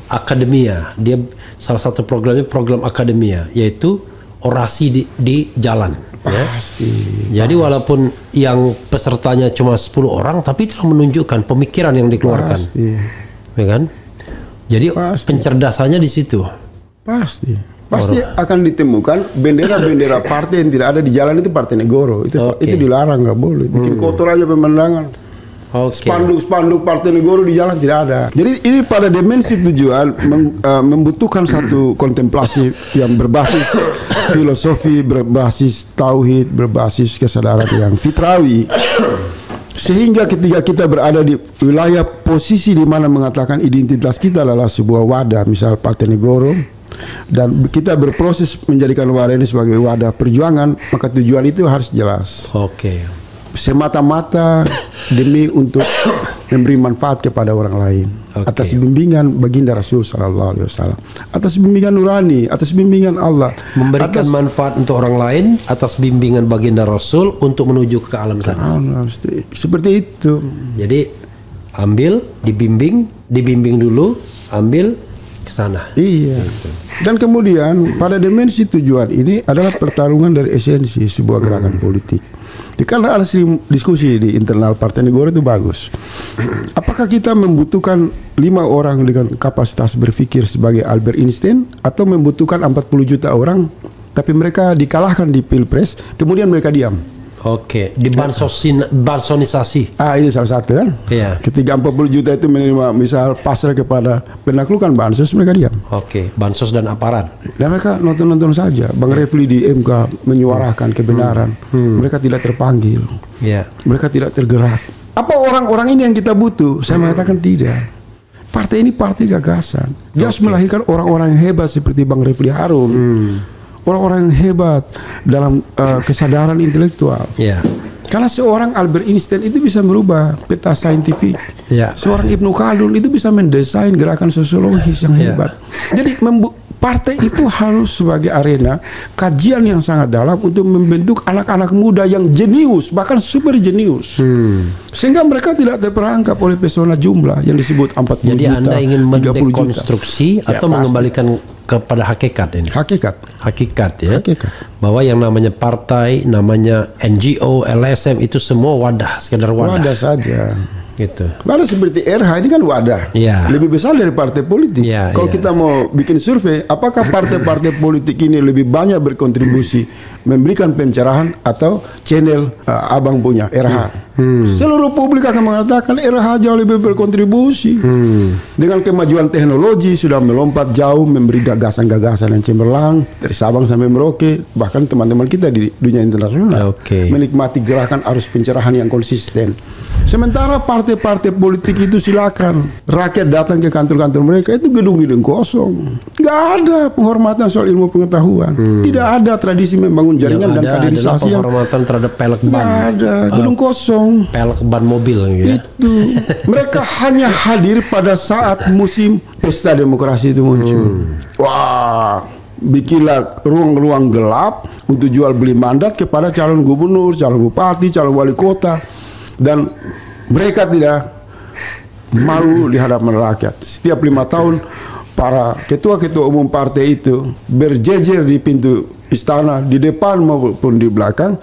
Akademia, dia salah satu programnya program Akademia, yaitu orasi di jalan. Pasti. Ya? Jadi walaupun yang pesertanya cuma 10 orang, tapi itu menunjukkan pemikiran yang dikeluarkan. Pasti. Ya kan? Jadi pencerdasannya di situ. Pasti akan ditemukan bendera-bendera partai yang tidak ada di jalan itu Partai Negoro. Itu dilarang, nggak boleh. Bikin kotor aja pemandangan. Spanduk-spanduk Partai Negoro di jalan tidak ada. Jadi ini pada dimensi tujuan membutuhkan satu kontemplasi yang berbasis filosofi, berbasis tauhid, berbasis kesadaran yang fitrawi. Sehingga ketika kita berada di wilayah posisi di mana mengatakan identitas kita adalah sebuah wadah, misal Partai Negoro, dan kita berproses menjadikan wadah ini sebagai wadah perjuangan, maka tujuan itu harus jelas. Semata-mata demi untuk memberi manfaat kepada orang lain, atas bimbingan baginda Rasul Sallallahu Alaihi Wasallam, atas bimbingan nurani, atas bimbingan Allah, memberikan manfaat untuk orang lain atas bimbingan baginda Rasul untuk menuju ke alam sana. Seperti itu. Jadi ambil, dibimbing dulu, ambil ke sana. Iya. Dan kemudian pada dimensi tujuan ini adalah pertarungan dari esensi sebuah gerakan politik. Karena ada diskusi di internal Partai Negoro itu bagus. Apakah kita membutuhkan 5 orang dengan kapasitas berpikir sebagai Albert Einstein, atau membutuhkan 40 juta orang tapi mereka dikalahkan di Pilpres kemudian mereka diam? Bansonisasi. Ini salah satu kan. Iya. Ketika 40 juta itu menerima misal pasrah kepada penaklukan bansos, mereka diam. Bansos dan aparat. Dan mereka nonton-nonton saja. Bang Refli di MK menyuarakan kebenaran. Mereka tidak terpanggil. Mereka tidak tergerak. Apa orang-orang ini yang kita butuh? Saya mengatakan tidak. Partai ini partai gagasan. Dia harus melahirkan orang-orang yang hebat seperti Bang Refli Harun. Orang-orang yang hebat dalam kesadaran intelektual. Karena seorang Albert Einstein itu bisa merubah peta saintifik. Seorang Ibnu Khaldun itu bisa mendesain gerakan sosiologis yang hebat. Jadi Partai itu harus sebagai arena kajian yang sangat dalam untuk membentuk anak-anak muda yang jenius, bahkan super jenius. Sehingga mereka tidak terperangkap oleh pesona jumlah yang disebut 40 Jadi juta, Anda ingin 30 juta. mendekonstruksi atau Ya, mengembalikan kepada hakikat ini? Hakikat ya. Hakikat. Bahwa yang namanya partai, namanya NGO, LSM itu semua wadah, sekedar wadah. Wadah saja. Gitu. Wadah seperti RH ini kan wadah, Iya. lebih besar dari partai politik. Iya, Kalau iya. kita mau bikin survei, apakah partai-partai politik ini lebih banyak berkontribusi memberikan pencerahan atau channel abang punya RH? Seluruh publik akan mengatakan RH jauh lebih berkontribusi. Dengan kemajuan teknologi sudah melompat jauh, memberi gagasan-gagasan yang cemerlang dari Sabang sampai Merauke, bahkan teman-teman kita di dunia internasional menikmati gerakan arus pencerahan yang konsisten. Sementara partai-partai politik itu silakan rakyat datang ke kantor-kantor mereka, itu gedung-gedung kosong, nggak ada penghormatan soal ilmu pengetahuan, tidak ada tradisi membangun jaringan dan kaderisasi yang penghormatan terhadap pelek ban. nggak ada, gedung kosong. Pelek ban mobil gitu. Itu mereka hanya hadir pada saat musim pesta demokrasi itu muncul. Wah, bikinlah ruang-ruang gelap untuk jual beli mandat kepada calon gubernur, calon bupati, calon wali kota, dan mereka tidak malu di hadapan rakyat. Setiap 5 tahun para ketua-ketua umum partai itu berjejer di pintu istana, di depan maupun di belakang,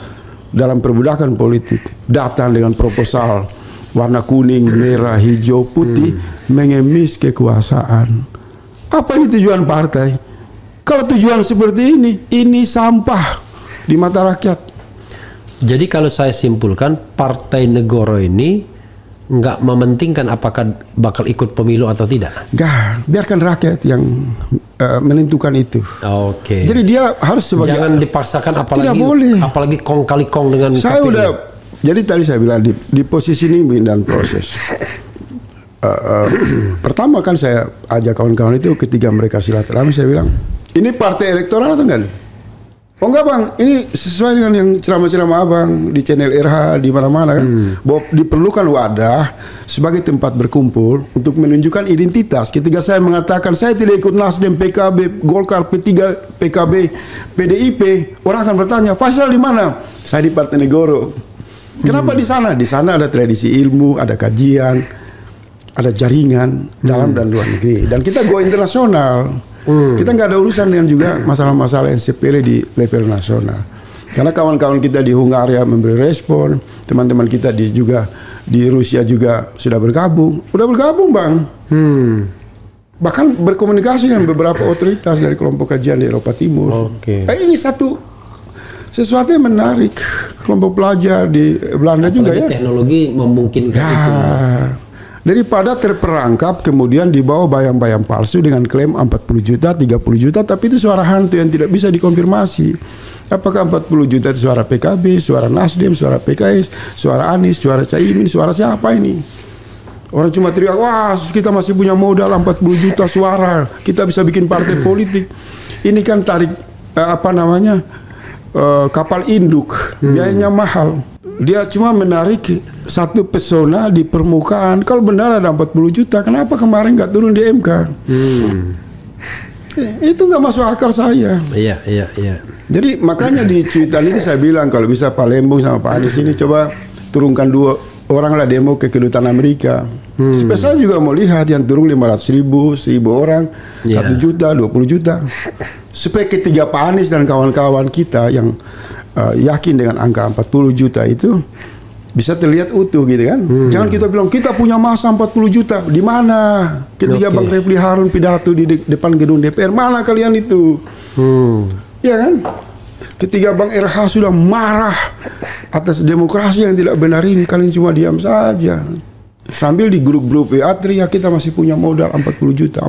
dalam perbudakan politik, datang dengan proposal warna kuning, merah, hijau, putih, mengemis kekuasaan. Apa ini tujuan partai? Kalau tujuan seperti ini sampah di mata rakyat. Jadi kalau saya simpulkan, Partai Negoro ini nggak mementingkan apakah bakal ikut pemilu atau tidak. Enggak, biarkan rakyat yang menentukan itu. Oke. Jadi dia harus sebagai, jangan dipaksakan, apalagi tidak boleh. Apalagi kong kali kong dengan Saya KPU. udah, jadi tadi saya bilang di posisi ini dan proses. Pertama kan saya ajak kawan-kawan itu ketika mereka silaturahmi, saya bilang, ini partai elektoral atau enggak nih? Oh enggak bang, ini sesuai dengan yang ceramah-ceramah abang di channel RH di mana-mana kan, bahwa diperlukan wadah sebagai tempat berkumpul untuk menunjukkan identitas. Ketika saya mengatakan saya tidak ikut Nasdem, PKB, Golkar, P3, PKB, PDIP, orang akan bertanya, Faisal di mana? Saya di Partai Negoro. Kenapa di sana? Di sana ada tradisi ilmu, ada kajian, ada jaringan dalam dan luar negeri, dan kita go internasional. Kita nggak ada urusan dengan juga masalah-masalah yang sepele di level nasional. Karena kawan-kawan kita di Hungaria memberi respon, teman-teman kita juga di Rusia juga sudah bergabung bang. Bahkan berkomunikasi dengan beberapa otoritas dari kelompok kajian di Eropa Timur. Ini sesuatu yang menarik. Kelompok pelajar di Belanda juga ya. Teknologi memungkinkan itu. Daripada terperangkap kemudian dibawa bayang-bayang palsu dengan klaim 40 juta, 30 juta, tapi itu suara hantu yang tidak bisa dikonfirmasi. Apakah 40 juta itu suara PKB, suara Nasdem, suara PKS, suara Anies, suara Caimin, suara siapa ini? Orang cuma teriak, wah kita masih punya modal 40 juta suara, kita bisa bikin partai politik. Ini kan tarik kapal induk, biayanya mahal. Dia cuma menarik satu pesona di permukaan. Kalau benar ada 40 juta, kenapa kemarin nggak turun di MK? Itu nggak masuk akal saya. Iya. Jadi makanya di cuitan itu saya bilang kalau bisa Pak Lembong sama Pak Anies ini coba turunkan 2 orang lah demo ke kedutaan Amerika. Supaya saya juga mau lihat yang turun 500.000, 1.000 orang, 1 juta, 20 juta. Supaya ketiga Pak Anies dan kawan-kawan kita yang yakin dengan angka 40 juta itu bisa terlihat utuh gitu kan. Jangan kita bilang kita punya masa 40 juta. Di mana? Ketika Bang Refli Harun pidato di depan gedung DPR, mana kalian itu? Ya kan? Ketika Bang RH sudah marah atas demokrasi yang tidak benar ini, kalian cuma diam saja. Sambil di grup-grup WA teriak kita masih punya modal 40 juta.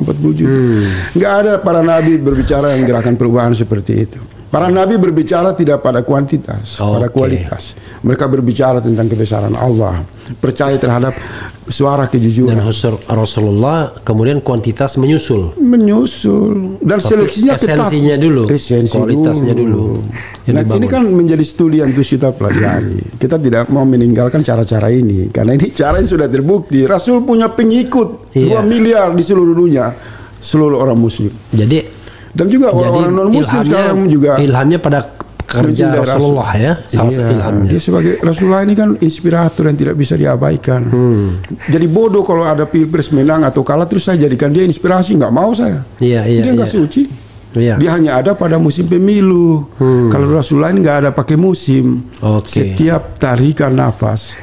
Nggak ada para nabi berbicara yang gerakan perubahan seperti itu. Para nabi berbicara tidak pada kuantitas, pada kualitas. Mereka berbicara tentang kebesaran Allah, percaya terhadap suara kejujuran. Dan Rasulullah kemudian kuantitas menyusul. Dan seleksinya ketat. Esensinya dulu, kualitasnya dulu. Nah, ini kan menjadi studi yang terus kita pelajari. Kita tidak mau meninggalkan cara-cara ini, karena ini cara yang sudah terbukti. Rasul punya pengikut 2 miliar di seluruh dunia, seluruh orang muslim. Jadi Dan juga orang-orang non-muslim sekarang juga ilhamnya pada kerja Rasulullah ya, salah satu ilhamnya. Dia sebagai Rasulullah ini kan inspirator yang tidak bisa diabaikan. Jadi bodoh kalau ada pilpres menang atau kalah terus saya jadikan dia inspirasi, nggak mau saya. Dia nggak suci. Dia hanya ada pada musim pemilu. Kalau Rasulullah ini nggak ada pakai musim. Setiap tarikan nafas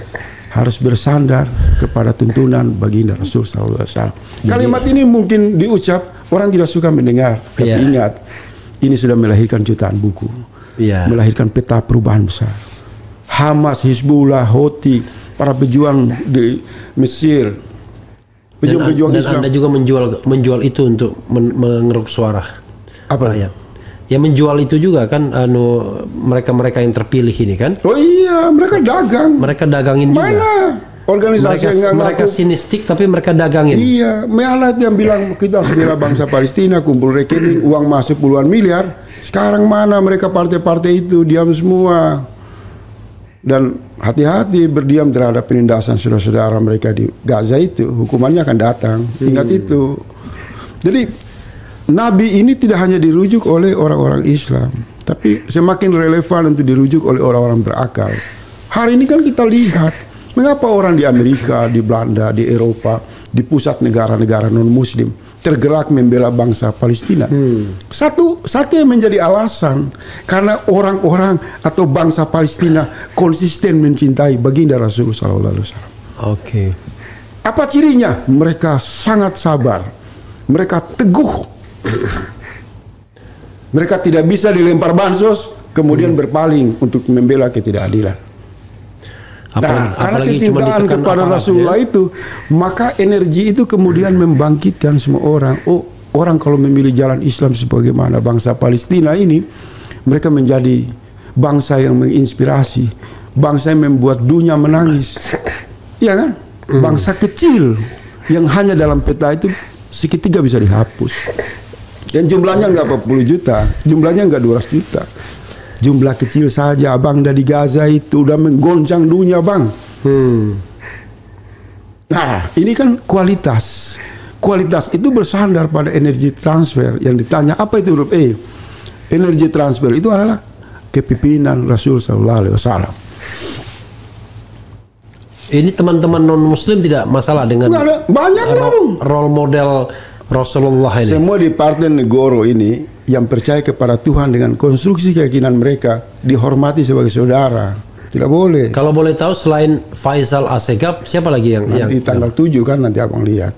harus bersandar kepada tuntunan baginda Rasul sallallahu alaihi wasallam. Kalimat ini mungkin diucap orang tidak suka mendengar, tapi ingat ini sudah melahirkan jutaan buku, melahirkan peta perubahan besar. Hamas, Hizbullah, Houthi, para pejuang di Mesir, pejuang-pejuang Islam. Dan Anda juga menjual itu untuk mengeruk suara. Apa ya? Ya menjual itu juga kan mereka-mereka yang terpilih ini kan. Oh iya, mereka dagang. Mereka dagangin juga. Mana organisasi mereka sinistik tapi mereka dagangin. Iya, Mehalat yang bilang kita harus bela bangsa Palestina, kumpul rekening, uang masuk puluhan miliar. Sekarang mana mereka partai-partai itu diam semua. Dan hati-hati berdiam terhadap penindasan saudara-saudara mereka di Gaza itu, hukumannya akan datang. Ingat itu. Jadi Nabi ini tidak hanya dirujuk oleh orang-orang Islam, tapi semakin relevan untuk dirujuk oleh orang-orang berakal. Hari ini kan kita lihat mengapa orang di Amerika, di Belanda, di Eropa, di pusat negara-negara non-Muslim tergerak membela bangsa Palestina. Satu yang menjadi alasan karena orang-orang atau bangsa Palestina konsisten mencintai baginda Rasul sallallahu alaihi wasallam. Apa cirinya? Mereka sangat sabar, mereka teguh. Mereka tidak bisa dilempar bansos kemudian berpaling untuk membela ketidakadilan. Karena kecintaan kepada Rasulullah itu, maka energi itu kemudian membangkitkan semua orang. Oh, orang kalau memilih jalan Islam sebagaimana bangsa Palestina ini, mereka menjadi bangsa yang menginspirasi, bangsa yang membuat dunia menangis. Iya kan? Bangsa kecil yang hanya dalam peta itu seketika bisa dihapus. Dan jumlahnya nggak 40 juta, jumlahnya nggak 200 juta. Jumlah kecil saja, abang, dari Gaza itu udah menggoncang dunia, bang. Nah, ini kan kualitas. Kualitas itu bersandar pada energi transfer. Yang ditanya, apa itu huruf E? Energi transfer itu adalah kepemimpinan Rasul sallallahu alaihi wasallam. Ini teman-teman non-Muslim tidak masalah dengan banyak role model Rasulullah ini. Semua di Partai Negoro ini yang percaya kepada Tuhan dengan konstruksi keyakinan mereka dihormati sebagai saudara. Tidak boleh. Kalau boleh tahu selain Faisal Assegaf, siapa lagi yang nanti tanggal 7 kan nanti abang lihat.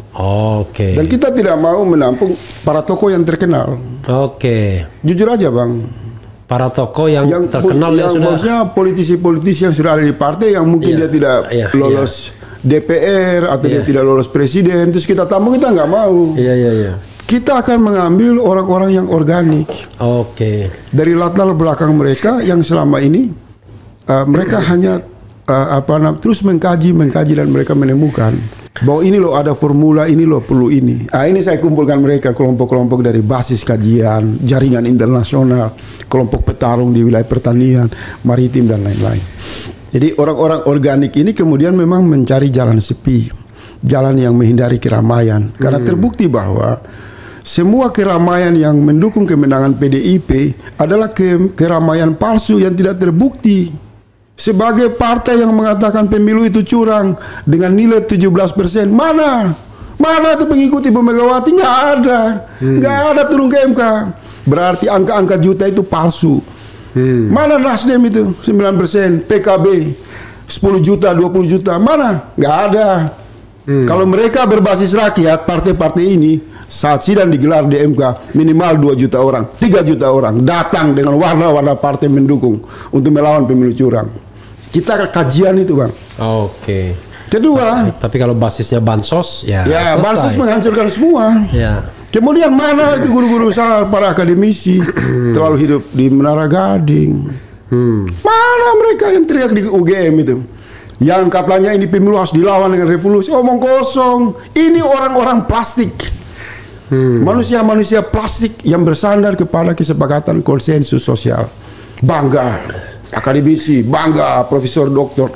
Dan kita tidak mau menampung para tokoh yang terkenal. Jujur aja, bang. Para tokoh yang terkenal yang maksudnya politisi-politisi yang sudah ada di partai yang mungkin dia tidak lolos DPR atau dia tidak lolos presiden, terus kita tampung, kita nggak mau. Kita akan mengambil orang-orang yang organik. Dari latar belakang mereka yang selama ini mereka hanya terus mengkaji dan mereka menemukan bahwa ini loh ada formula, ini loh perlu ini. Ini saya kumpulkan mereka, kelompok-kelompok dari basis kajian, jaringan internasional, kelompok petarung di wilayah pertanian, maritim dan lain-lain. Jadi orang-orang organik ini kemudian memang mencari jalan sepi, jalan yang menghindari keramaian. Karena terbukti bahwa semua keramaian yang mendukung kemenangan PDIP adalah keramaian palsu yang tidak terbukti. Sebagai partai yang mengatakan pemilu itu curang dengan nilai 17%, mana itu pengikut Ibu Megawati? Nggak ada, nggak ada turun ke MK. Berarti angka-angka juta itu palsu. Mana Nasdem itu 9%, PKB 10 juta, 20 juta, mana? Nggak ada. Kalau mereka berbasis rakyat, partai-partai ini saat sidang digelar di MK minimal 2 juta orang, 3 juta orang datang dengan warna-warna partai mendukung untuk melawan pemilu curang. Kita kajian itu, bang. Kedua, tapi kalau basisnya bansos, ya bansos menghancurkan semua. Kemudian mana itu guru-guru besar, para akademisi terlalu hidup di Menara Gading. Mana mereka yang teriak di UGM itu, yang katanya ini pemilu harus dilawan dengan revolusi? Omong kosong. Ini orang-orang plastik. Manusia-manusia plastik yang bersandar kepada kesepakatan konsensus sosial. Bangga akademisi, bangga profesor doktor.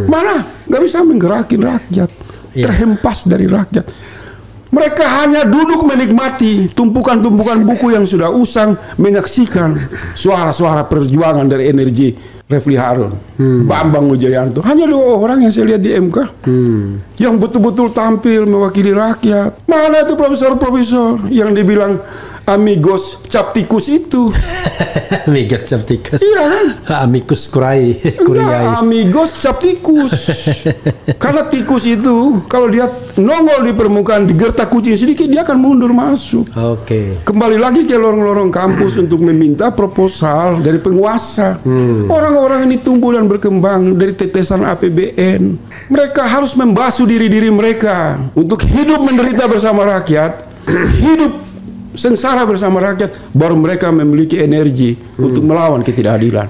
Mana nggak bisa menggerakin rakyat, terhempas dari rakyat. Mereka hanya duduk menikmati tumpukan-tumpukan buku yang sudah usang, menyaksikan suara-suara perjuangan dari energi Refli Harun, Bambang Wijoyanto. Hanya 2 orang yang saya lihat di MK yang betul-betul tampil mewakili rakyat. Mana itu profesor-profesor yang dibilang amigos captikus itu? Amigos captikus. Iya kan? Amicus curiae. Enggak, amigos captikus. Karena tikus itu kalau dia nongol di permukaan digertak kucing sedikit, dia akan mundur masuk. Oke. Kembali lagi ke lorong-lorong kampus untuk meminta proposal dari penguasa. Orang-orang ini tumbuh dan berkembang dari tetesan APBN. Mereka harus membasuh diri-diri mereka untuk hidup menderita bersama rakyat, hidup sengsara bersama rakyat, baru mereka memiliki energi untuk melawan ketidakadilan.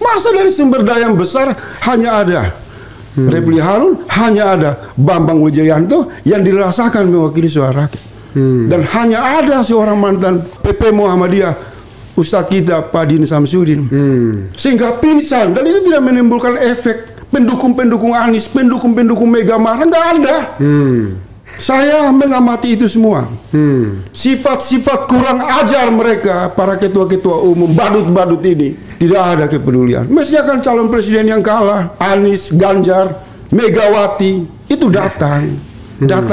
Masa dari sumber daya yang besar hanya ada Refli Harun, hanya ada Bambang Wijoyanto yang dirasakan mewakili suara rakyat, dan hanya ada seorang mantan PP Muhammadiyah, Ustadz kita Pak Dini Samsudin, sehingga pingsan, dan itu tidak menimbulkan efek pendukung-pendukung Anies, pendukung-pendukung Mega marah, nggak ada. Saya mengamati itu semua. Sifat-sifat kurang ajar mereka, para ketua-ketua umum badut-badut ini, tidak ada kepedulian. Mestinya kan calon presiden yang kalah, Anies, Ganjar, Megawati, itu datang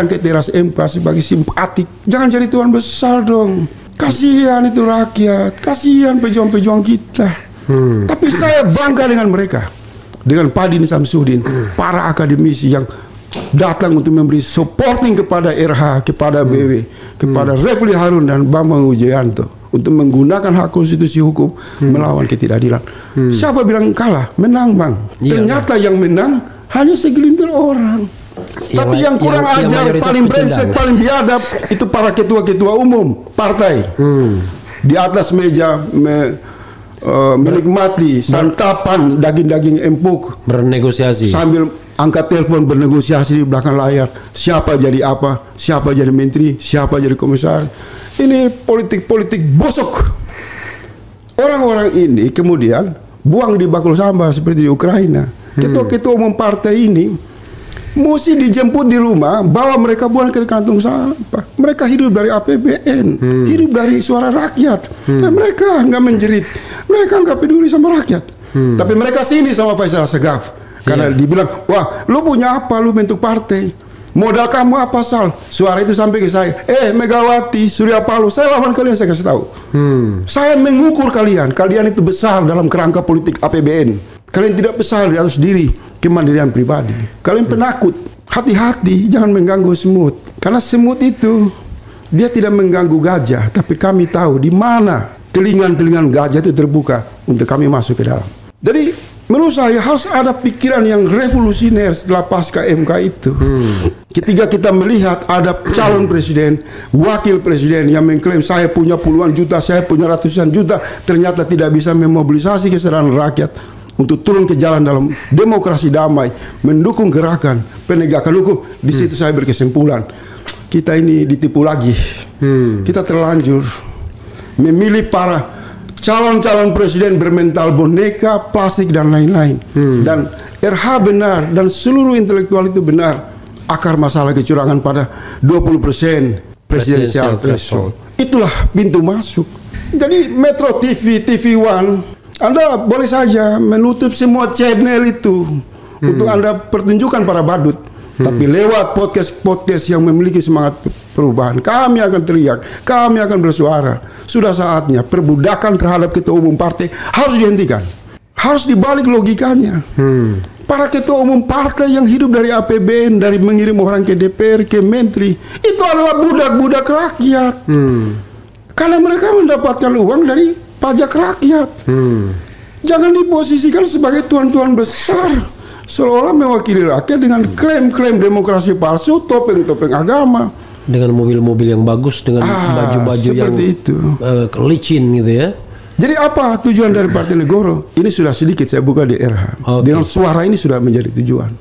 ke teras MK sebagai simpatik. Jangan jadi tuan besar dong. Kasihan itu rakyat, kasihan pejuang-pejuang kita. Tapi saya bangga dengan mereka, dengan Pak Dini Samsudin, para akademisi yang datang untuk memberi supporting kepada RH, kepada BW, kepada Refli Harun dan Bambang Wijoyanto untuk menggunakan hak konstitusi hukum melawan ketidakadilan. Siapa bilang kalah? Menang, Bang. Ternyata yang menang hanya segelintir orang. Tapi yang kurang ajar, paling brengsek, paling biadab itu para ketua-ketua umum partai. Di atas meja menikmati santapan daging-daging empuk, bernegosiasi sambil angkat telepon bernegosiasi di belakang layar. Siapa jadi apa, siapa jadi menteri, siapa jadi komisaris. Ini politik-politik busuk. Orang-orang ini kemudian buang di bakul sampah seperti di Ukraina. Ketua-ketua umum partai ini mesti dijemput di rumah, bawa mereka buang ke kantung sampah. Mereka hidup dari APBN, hidup dari suara rakyat. Dan mereka nggak menjerit, mereka nggak peduli sama rakyat. Tapi mereka sini sama Faisal Assegaf. Karena dibilang, wah, lu punya apa, lu bentuk partai, modal kamu apa, Sal? Suara itu sampai ke saya, Megawati, Surya Paloh, saya lawan kalian, saya kasih tahu. Saya mengukur kalian itu besar dalam kerangka politik APBN. Kalian tidak besar di atas diri kemandirian pribadi. Kalian penakut, hati-hati, jangan mengganggu semut. Karena semut itu, dia tidak mengganggu gajah, tapi kami tahu di mana telingan-telingan gajah itu terbuka untuk kami masuk ke dalam. Jadi menurut saya harus ada pikiran yang revolusioner setelah pasca MK itu. Ketika kita melihat ada calon presiden, wakil presiden yang mengklaim saya punya puluhan juta, saya punya ratusan juta, ternyata tidak bisa memobilisasi kesadaran rakyat untuk turun ke jalan dalam demokrasi damai, mendukung gerakan penegakan hukum. Di situ saya berkesimpulan, kita ini ditipu lagi. Kita terlanjur memilih para calon-calon presiden bermental boneka, plastik dan lain-lain. Dan RH benar dan seluruh intelektual itu benar, akar masalah kecurangan pada 20% presidensial threshold. Itulah pintu masuk. Jadi Metro TV, TV One, Anda boleh saja menutup semua channel itu untuk Anda pertunjukan para badut. Tapi lewat podcast-podcast yang memiliki semangat perubahan, kami akan teriak, kami akan bersuara. Sudah saatnya perbudakan terhadap ketua umum partai harus dihentikan. Harus dibalik logikanya. Para ketua umum partai yang hidup dari APBN, dari mengirim orang ke DPR, ke menteri, itu adalah budak-budak rakyat. Karena mereka mendapatkan uang dari pajak rakyat. Jangan diposisikan sebagai tuan-tuan besar, seolah mewakili rakyat dengan klaim-klaim demokrasi palsu, topeng-topeng agama, dengan mobil-mobil yang bagus, dengan baju-baju yang itu licin gitu ya. Jadi apa tujuan dari Partai Negoro? Ini sudah sedikit saya buka di RH. Dengan suara ini sudah menjadi tujuan.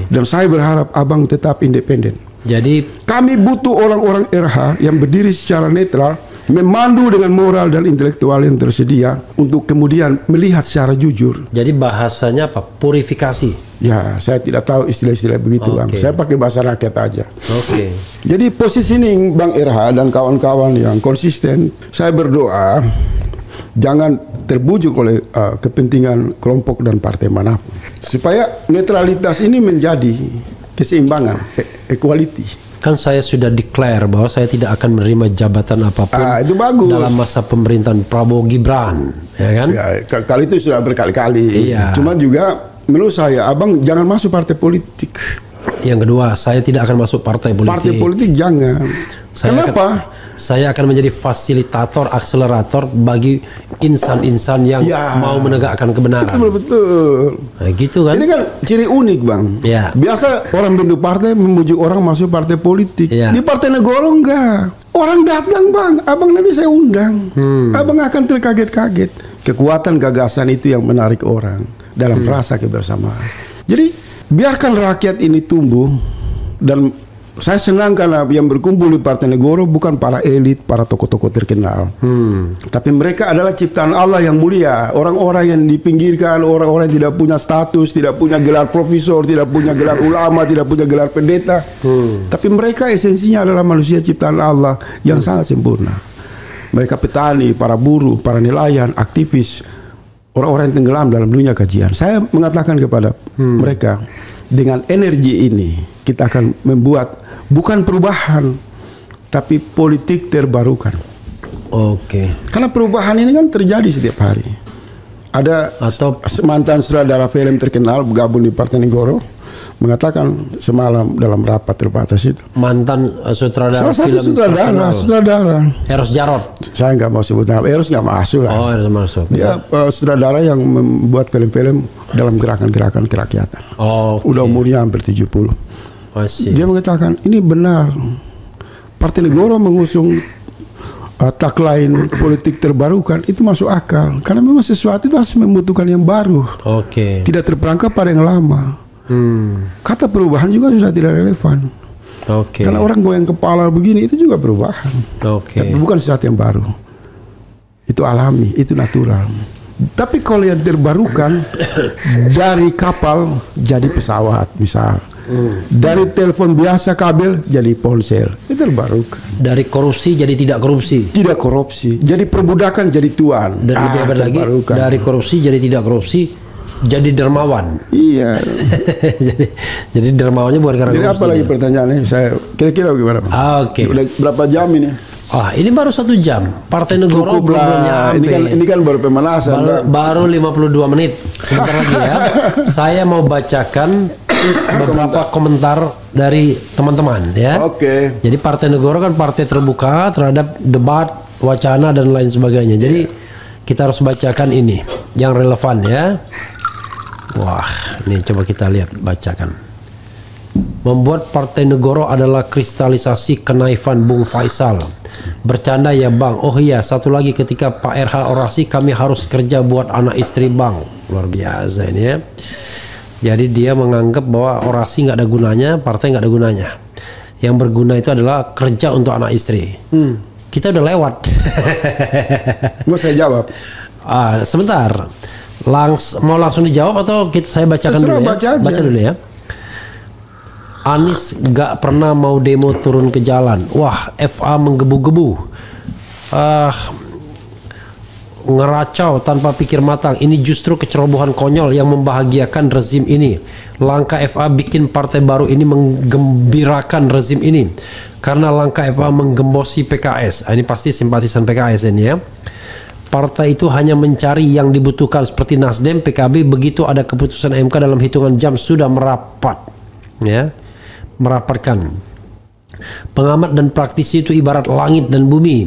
Dan saya berharap Abang tetap independen. Jadi kami butuh orang-orang RH yang berdiri secara netral, memandu dengan moral dan intelektual yang tersedia untuk kemudian melihat secara jujur. Jadi bahasanya apa? Purifikasi. Ya, saya tidak tahu istilah-istilah begitu, Bang. Saya pakai bahasa rakyat aja. Oke. Jadi positioning Bang RH dan kawan-kawan yang konsisten, saya berdoa jangan terbujuk oleh kepentingan kelompok dan partai manapun, supaya netralitas ini menjadi keseimbangan, equality. Kan saya sudah declare bahwa saya tidak akan menerima jabatan apapun Itu bagus. dalam masa pemerintahan Prabowo Gibran, ya kan? Ya, kali itu sudah berkali-kali. Iya. Cuma juga menurut saya, Abang jangan masuk partai politik. Yang kedua, saya tidak akan masuk partai politik. Partai politik jangan. Kenapa? Saya akan menjadi fasilitator, akselerator bagi insan-insan yang mau menegakkan kebenaran. Betul. Nah, gitu kan? Ini kan ciri unik, Bang. Ya. Biasa orang bentuk partai memujuk orang masuk partai politik. Ya. Di Partai Negoro enggak. Orang datang, Bang. Abang nanti saya undang. Abang akan terkaget-kaget. Kekuatan gagasan itu yang menarik orang dalam rasa kebersamaan. Jadi biarkan rakyat ini tumbuh, dan saya senang karena yang berkumpul di Partai Negoro bukan para elit, para tokoh-tokoh terkenal, tapi mereka adalah ciptaan Allah yang mulia. Orang-orang yang dipinggirkan, orang-orang yang tidak punya status, tidak punya gelar profesor, tidak punya gelar ulama, tidak punya gelar pendeta, tapi mereka esensinya adalah manusia ciptaan Allah yang sangat sempurna. Mereka petani, para buruh, para nelayan, aktivis, orang-orang yang tenggelam dalam dunia kajian. Saya mengatakan kepada mereka, dengan energi ini kita akan membuat bukan perubahan, tapi politik terbarukan. Oke. Karena perubahan ini kan terjadi setiap hari. Ada mantan sutradara film terkenal bergabung di Partai Negoro, mengatakan semalam dalam rapat terbatas itu. Mantan sutradara salah film satu sutradara. Eros Jarot. Saya nggak mau sebut nama. Eros nggak masuk lah. Oh, Eros masuk. Dia sutradara yang membuat film-film dalam gerakan-gerakan kerakyatan. Oh, udah umurnya hampir 70. Dia mengatakan ini benar. Partai Negoro mengusung tagline politik terbarukan itu masuk akal, karena memang sesuatu itu harus membutuhkan yang baru. Tidak terperangkap pada yang lama. Kata perubahan juga sudah tidak relevan. Karena orang goyang kepala begini itu juga perubahan. Tapi bukan sesuatu yang baru. Itu alami, itu natural. Tapi kalau yang terbarukan dari kapal jadi pesawat misal, dari telepon biasa kabel jadi ponsel, itu terbarukan. Dari korupsi jadi tidak korupsi. Tidak korupsi, jadi perbudakan jadi tuan. Dan lebih hebat lagi, dari korupsi jadi tidak korupsi, jadi dermawan. Iya. jadi dermawannya bukan karena korupsi. Jadi apa lagi pertanyaannya? Saya kira-kira bagaimana? Udah berapa jam ini? Ini baru 1 jam. Partai Negoro belum nyampe. Ini kan baru pemanasan. Baru 52 menit. Sebentar lagi ya. Saya mau bacakan beberapa komentar dari teman-teman ya. Jadi Partai Negoro kan partai terbuka terhadap debat, wacana dan lain sebagainya. Jadi kita harus bacakan ini yang relevan ya. Wah, ini coba kita lihat, bacakan. Membuat Partai Negoro adalah kristalisasi kenaifan Bung Faisal. Bercanda ya Bang. Oh iya, satu lagi, ketika Pak RH orasi kami harus kerja buat anak istri Bang. Luar biasa ini ya. Jadi dia menganggap bahwa orasi nggak ada gunanya, partai nggak ada gunanya. Yang berguna itu adalah kerja untuk anak istri. Kita udah lewat. Mau saya jawab? Sebentar. Mau langsung dijawab atau saya bacakan dulu ya? Baca dulu ya. Anies gak pernah mau demo turun ke jalan. Wah, FA menggebu-gebu. Ngeracau tanpa pikir matang. Ini justru kecerobohan konyol yang membahagiakan rezim ini. Langkah FA bikin partai baru ini menggembirakan rezim ini. Karena langkah FA menggembosi PKS. Ini pasti simpatisan PKS ini ya. Partai itu hanya mencari yang dibutuhkan seperti Nasdem, PKB. Begitu ada keputusan MK dalam hitungan jam sudah merapat. Ya. Merapatkan. Pengamat dan praktisi itu ibarat langit dan bumi.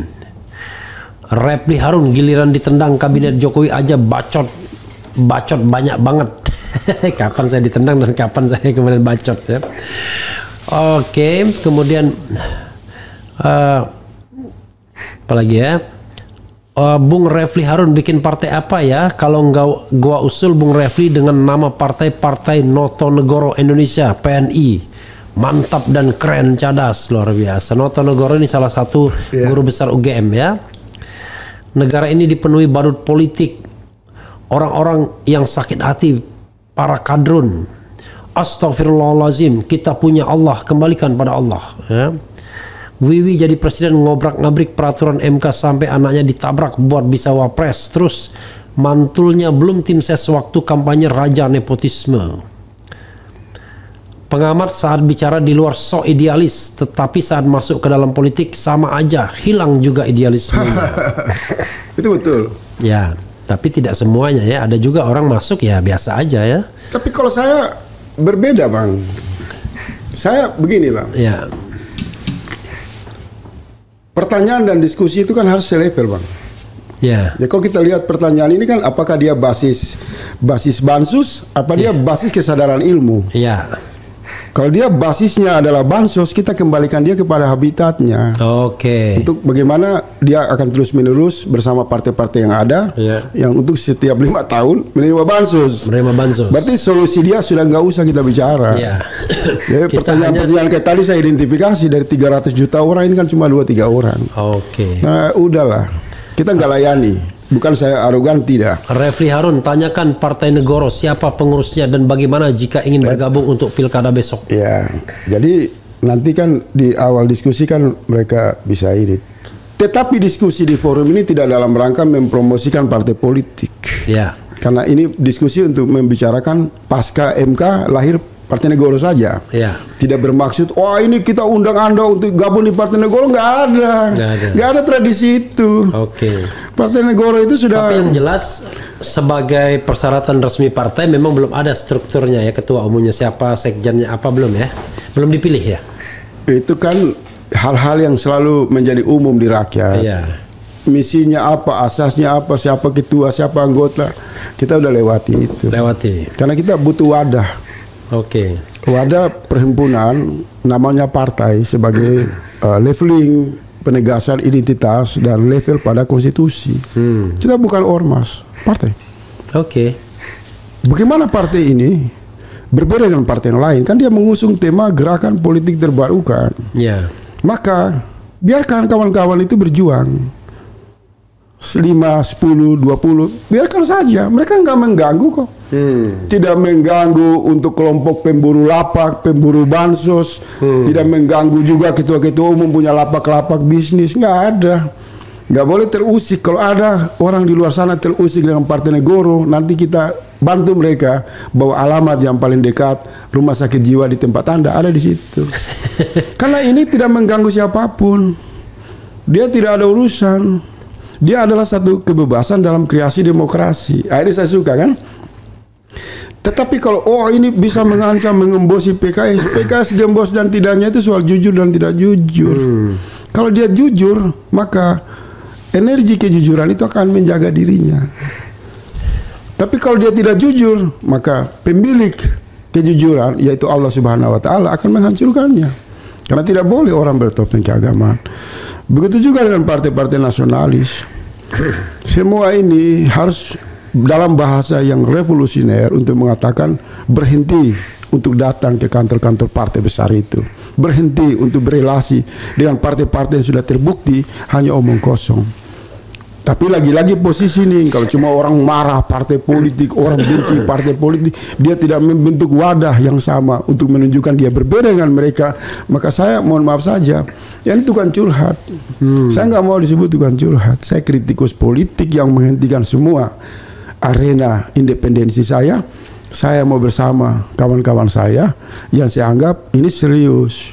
Refli Harun giliran ditendang kabinet Jokowi aja bacot banyak banget. Kapan saya ditendang dan kapan saya kemudian bacot ya. Kemudian apa lagi ya? Bung Refli Harun bikin partai apa ya? Kalau enggak gua usul Bung Refli dengan nama Partai Noto Negoro Indonesia, PNI. mantap dan keren, cadas, luar biasa. Noto Negoro ini salah satu guru besar UGM ya. Negara ini dipenuhi badut politik, orang-orang yang sakit hati, para kadrun. Astagfirullahalazim, kita punya Allah, kembalikan pada Allah ya. Wiwi jadi presiden ngobrak-ngabrik peraturan MK sampai anaknya ditabrak buat bisa wapres. Terus mantulnya belum tim ses waktu kampanye raja nepotisme. Pengamat saat bicara di luar sok idealis, tetapi saat masuk ke dalam politik sama aja, hilang juga idealismenya. Itu betul. Ya, tapi tidak semuanya ya. Ada juga orang masuk ya biasa aja ya. Tapi kalau saya berbeda, Bang. Saya begini, Bang. Ya. Pertanyaan dan diskusi itu kan harus selevel, Bang. Ya. Ya, kalau kita lihat pertanyaan ini kan, apakah dia basis bansus, apa dia basis kesadaran ilmu? Ya. Kalau dia basisnya adalah bansos, kita kembalikan dia kepada habitatnya. Oke. Untuk bagaimana dia akan terus menerus bersama partai-partai yang ada, yang untuk setiap 5 tahun menerima bansos. Menerima bansos. Berarti solusi dia sudah nggak usah kita bicara. Ya. Jadi pertanyaan-pertanyaan kayak tadi saya identifikasi dari 300 juta orang ini kan cuma 2-3 orang. Oke. Nah, udahlah, kita nggak layani. Bukan saya arogan, tidak. Refli Harun, tanyakan Partai Negoro siapa pengurusnya dan bagaimana jika ingin bergabung untuk pilkada besok. Ya, jadi nanti kan di awal diskusi kan mereka bisa ini. Tetapi diskusi di forum ini tidak dalam rangka mempromosikan partai politik. Ya. Karena ini diskusi untuk membicarakan pasca MK lahir Partai Negoro saja. Ya. Tidak bermaksud, wah ini kita undang Anda untuk gabung di Partai Negoro, nggak ada. Nggak ada tradisi itu. Oke. Partai Negoro itu sudah. Tapi yang jelas sebagai persyaratan resmi partai memang belum ada strukturnya ya, ketua umumnya siapa, sekjennya apa, belum ya? Belum dipilih ya? Itu kan hal-hal yang selalu menjadi umum di rakyat. Iya. Misinya apa, asasnya apa, siapa ketua, siapa anggota, kita udah lewati itu. Lewati. Karena kita butuh wadah. Oke. Wadah perhimpunan namanya partai sebagai leveling penegasan identitas dan level pada konstitusi. Kita bukan ormas, partai. Oke. Bagaimana partai ini berbeda dengan partai yang lain? Kan dia mengusung tema gerakan politik terbarukan. Ya. Maka biarkan kawan-kawan itu berjuang. 5, 10, 20, biarkan saja. Mereka nggak mengganggu kok. Tidak mengganggu untuk kelompok pemburu lapak, pemburu bansos. Tidak mengganggu juga ketua-ketua umum punya lapak-lapak bisnis. Nggak ada. Nggak boleh terusik. Kalau ada orang di luar sana terusik dengan Partai Negoro, nanti kita bantu mereka bawa alamat yang paling dekat rumah sakit jiwa di tempat Anda ada di situ. Karena ini tidak mengganggu siapapun. Dia tidak ada urusan. Dia adalah satu kebebasan dalam kreasi demokrasi. Ini saya suka kan. Tetapi kalau ini bisa mengancam, mengembosi PKS, PKS gembos dan tidaknya itu soal jujur dan tidak jujur. Kalau dia jujur, maka energi kejujuran itu akan menjaga dirinya. Tapi kalau dia tidak jujur, maka pemilik kejujuran yaitu Allah Subhanahu wa taala akan menghancurkannya. Karena tidak boleh orang bertopeng keagamaan. Begitu juga dengan partai-partai nasionalis. Semua ini harus dalam bahasa yang revolusioner untuk mengatakan berhenti untuk datang ke kantor-kantor partai besar itu. Berhenti untuk berelasi dengan partai-partai yang sudah terbukti hanya omong kosong. Tapi lagi-lagi posisi nih, kalau cuma orang marah partai politik, orang benci partai politik, dia tidak membentuk wadah yang sama untuk menunjukkan dia berbeda dengan mereka, maka saya mohon maaf saja, ya ini tukang curhat. Saya nggak mau disebut tukang curhat. Saya kritikus politik yang menghentikan semua arena independensi saya. Saya mau bersama kawan-kawan saya yang saya anggap ini serius.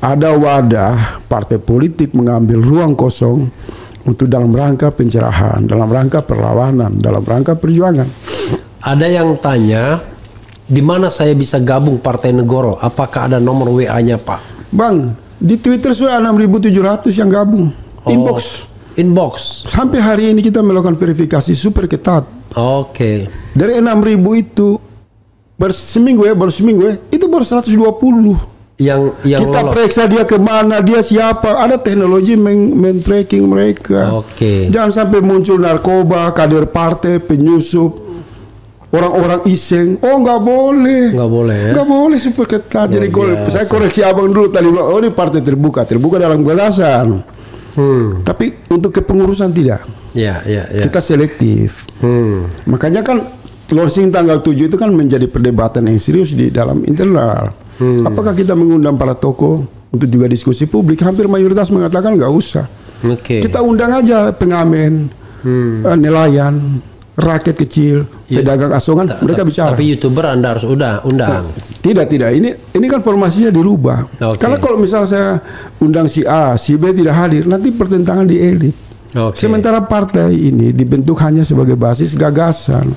Ada wadah partai politik mengambil ruang kosong untuk dalam rangka pencerahan, dalam rangka perlawanan, dalam rangka perjuangan. Ada yang tanya, di mana saya bisa gabung Partai Negoro? Apakah ada nomor WA-nya, Pak? Bang, di Twitter sudah 6.700 yang gabung. Inbox. Sampai hari ini kita melakukan verifikasi super ketat. Oke. Dari 6.000 itu baru seminggu itu baru 120. Yang kita lolos. periksa dia kemana, dia siapa, ada teknologi men-tracking mereka. Oke. Jangan sampai muncul narkoba, kader partai, penyusup, orang-orang iseng, oh nggak boleh. Nggak boleh ya? Nggak boleh, super ketat. Jadi biasa. saya koreksi abang dulu tadi, oh ini partai terbuka dalam gagasan. Tapi untuk kepengurusan tidak. Ya. Kita selektif. Makanya kan launching tanggal 7 itu kan menjadi perdebatan yang serius di dalam internal. Apakah kita mengundang para tokoh untuk juga diskusi publik? Hampir mayoritas mengatakan nggak usah. Kita undang aja pengamen, nelayan, rakyat kecil, pedagang asongan, mereka bicara. Tapi YouTuber Anda harus undang. Tidak. Ini kan formasinya dirubah. Karena kalau misal saya undang si A, si B tidak hadir, nanti pertentangan di elit. Sementara partai ini dibentuk hanya sebagai basis gagasan.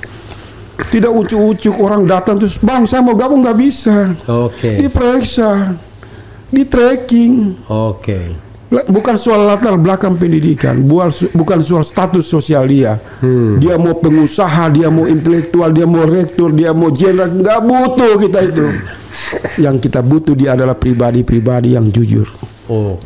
Tidak ucuk-ucuk orang datang terus, bang saya mau gabung, nggak bisa. Diperiksa, di tracking. Bukan soal latar belakang pendidikan, bukan soal status sosial dia. Dia mau pengusaha, dia mau intelektual, dia mau rektor, dia mau jenderal, nggak butuh kita itu. Yang kita butuh dia adalah pribadi-pribadi yang jujur.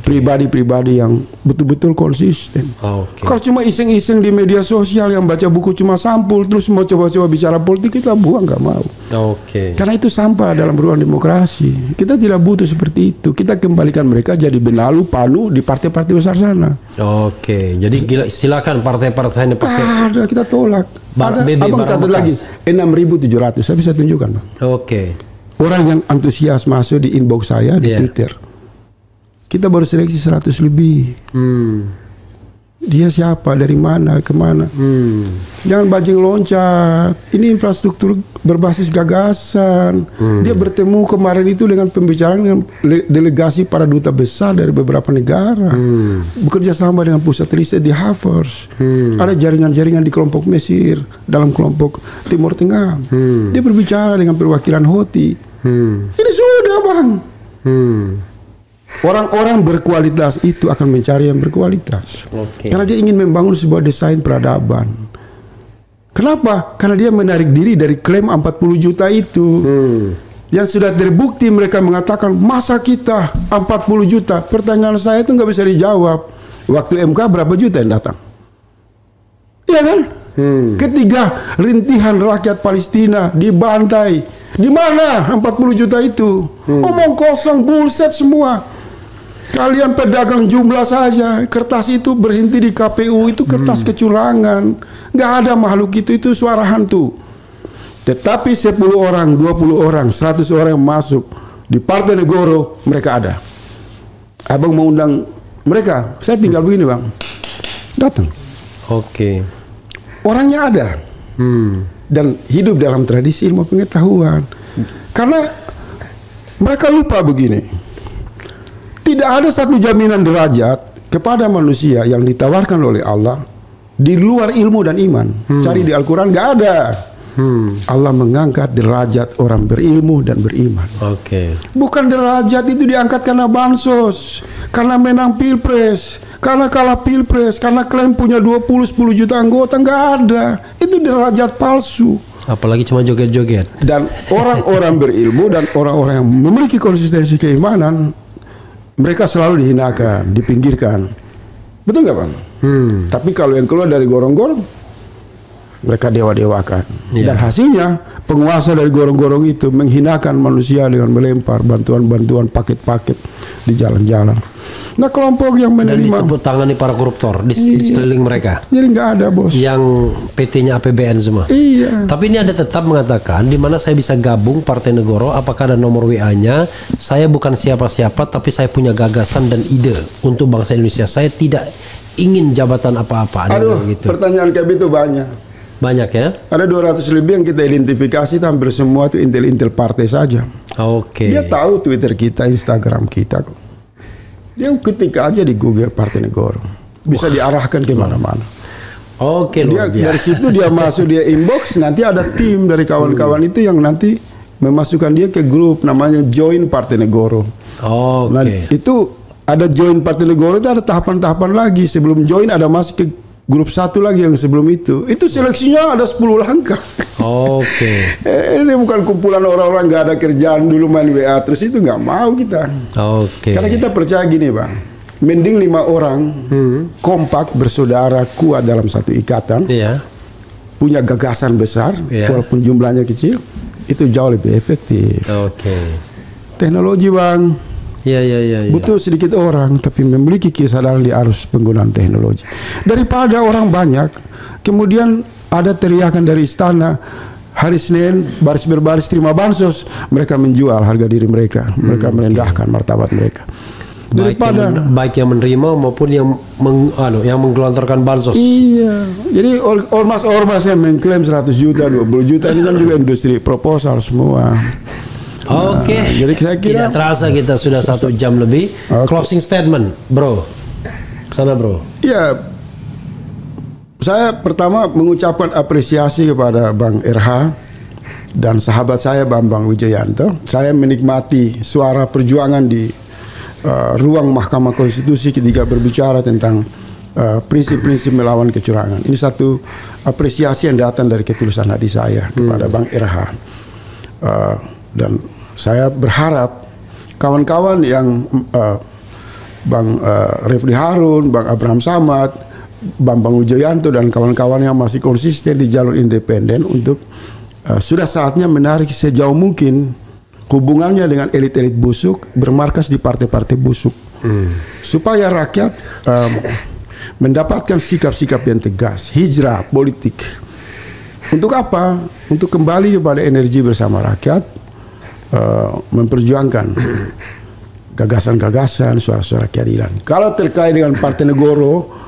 Pribadi-pribadi yang betul-betul konsisten. Kalau cuma iseng-iseng di media sosial yang baca buku cuma sampul terus mau coba-coba bicara politik, kita buang, nggak mau. Karena itu sampah dalam ruang demokrasi. Kita tidak butuh seperti itu. Kita kembalikan mereka jadi benalu panu di partai-partai besar sana. Jadi silakan partai-partai ini pakai. Ada, kita tolak. Abang catat lagi 6.700. Saya bisa tunjukkan, bang. Orang yang antusias masuk di inbox saya di Twitter. Kita baru seleksi 100 lebih. Dia siapa, dari mana, kemana. Jangan bajing loncat. Ini infrastruktur berbasis gagasan. Dia bertemu kemarin itu dengan pembicaraan dengan delegasi para duta besar dari beberapa negara. Bekerja sama dengan pusat riset di Harvard. Ada jaringan-jaringan di kelompok Mesir, dalam kelompok Timur Tengah. Dia berbicara dengan perwakilan Houthi. Ini sudah, bang. Orang-orang berkualitas itu akan mencari yang berkualitas. Karena dia ingin membangun sebuah desain peradaban. Kenapa? Karena dia menarik diri dari klaim 40 juta itu. Yang sudah terbukti mereka mengatakan, masa kita 40 juta? Pertanyaan saya itu nggak bisa dijawab. Waktu MK berapa juta yang datang? Iya kan? Ketiga, rintihan rakyat Palestina dibantai. Di mana 40 juta itu? Omong kosong, bullshit semua. Kalian pedagang jumlah saja. Kertas itu berhenti di KPU, itu kertas kecurangan. Nggak ada makhluk itu suara hantu. Tetapi 10 orang, 20 orang, 100 orang yang masuk di Partai Negoro, mereka ada. Abang mau undang mereka, saya tinggal begini, bang. Datang. Orangnya ada. Dan hidup dalam tradisi ilmu pengetahuan. Karena mereka lupa begini. Tidak ada satu jaminan derajat kepada manusia yang ditawarkan oleh Allah di luar ilmu dan iman. Cari di Al-Quran, nggak ada. Allah mengangkat derajat orang berilmu dan beriman. Bukan derajat itu diangkat karena bansos, karena menang pilpres, karena kalah pilpres, karena klaim punya 10 juta anggota. Nggak ada. Itu derajat palsu. Apalagi cuma joget-joget. Dan orang-orang berilmu dan orang-orang yang memiliki konsistensi keimanan, mereka selalu dihinakan, dipinggirkan. Betul nggak, bang? Tapi kalau yang keluar dari gorong-gorong, mereka dewa-dewakan. Dan hasilnya, penguasa dari gorong-gorong itu menghinakan manusia dengan melempar bantuan-bantuan, paket-paket di jalan-jalan. Nah, kelompok yang menerima, tepuk tangan di para koruptor di sekeliling mereka. Jadi nggak ada, bos. Yang PT-nya APBN semua. Tapi ini ada tetap mengatakan di mana saya bisa gabung Partai Negoro. Apakah ada nomor WA-nya? Saya bukan siapa-siapa, tapi saya punya gagasan dan ide untuk bangsa Indonesia. Saya tidak ingin jabatan apa-apa. Gitu. Pertanyaan kayak itu banyak. Banyak ya? Ada 200 lebih yang kita identifikasi, hampir semua itu intel-intel partai saja. Dia tahu Twitter kita, Instagram kita kok. Dia ketik aja di Google Partai Negoro, bisa diarahkan ke mana-mana. Dari situ dia masuk, dia inbox, nanti ada tim dari kawan-kawan itu yang nanti memasukkan dia ke grup namanya Join Partai Negoro. Nah, itu ada Join Partai Negoro, itu ada tahapan-tahapan lagi. Sebelum join ada masuk ke grup satu lagi yang sebelum itu. Itu seleksinya ada 10 langkah. Ini bukan kumpulan orang-orang nggak ada kerjaan dulu main WA terus, itu nggak mau kita. Karena kita percaya gini, bang. Mending 5 orang kompak bersaudara kuat dalam satu ikatan punya gagasan besar, walaupun jumlahnya kecil, itu jauh lebih efektif. Teknologi Bang, butuh sedikit orang tapi memiliki kesadaran di arus penggunaan teknologi. Daripada orang banyak, kemudian ada teriakan dari istana, hari Senin baris berbaris terima bansos, mereka menjual harga diri mereka, mereka merendahkan martabat mereka. Daripada baik yang menerima maupun yang yang menggelontorkan bansos. Iya, jadi ormas-ormas yang mengklaim 100 juta, 20 juta ini kan juga industri proposal semua. Jadi saya kira tidak terasa kita sudah 1 jam lebih. Closing statement, bro. Sana bro. Iya, saya pertama mengucapkan apresiasi kepada Bang RH dan sahabat saya Bambang Wijoyanto. Saya menikmati suara perjuangan di ruang Mahkamah Konstitusi ketika berbicara tentang prinsip-prinsip melawan kecurangan. Ini satu apresiasi yang datang dari ketulusan hati saya kepada Bang RH. Dan saya berharap kawan-kawan yang Bang Refli Harun, Bang Abraham Samad, Bambang Wijoyanto dan kawan-kawan yang masih konsisten di jalur independen untuk sudah saatnya menarik sejauh mungkin hubungannya dengan elit-elit busuk, bermarkas di partai-partai busuk, supaya rakyat mendapatkan sikap-sikap yang tegas, hijrah politik. Untuk apa? Untuk kembali kepada energi bersama rakyat, memperjuangkan gagasan-gagasan, suara-suara keadilan. Kalau terkait dengan Partai Negoro,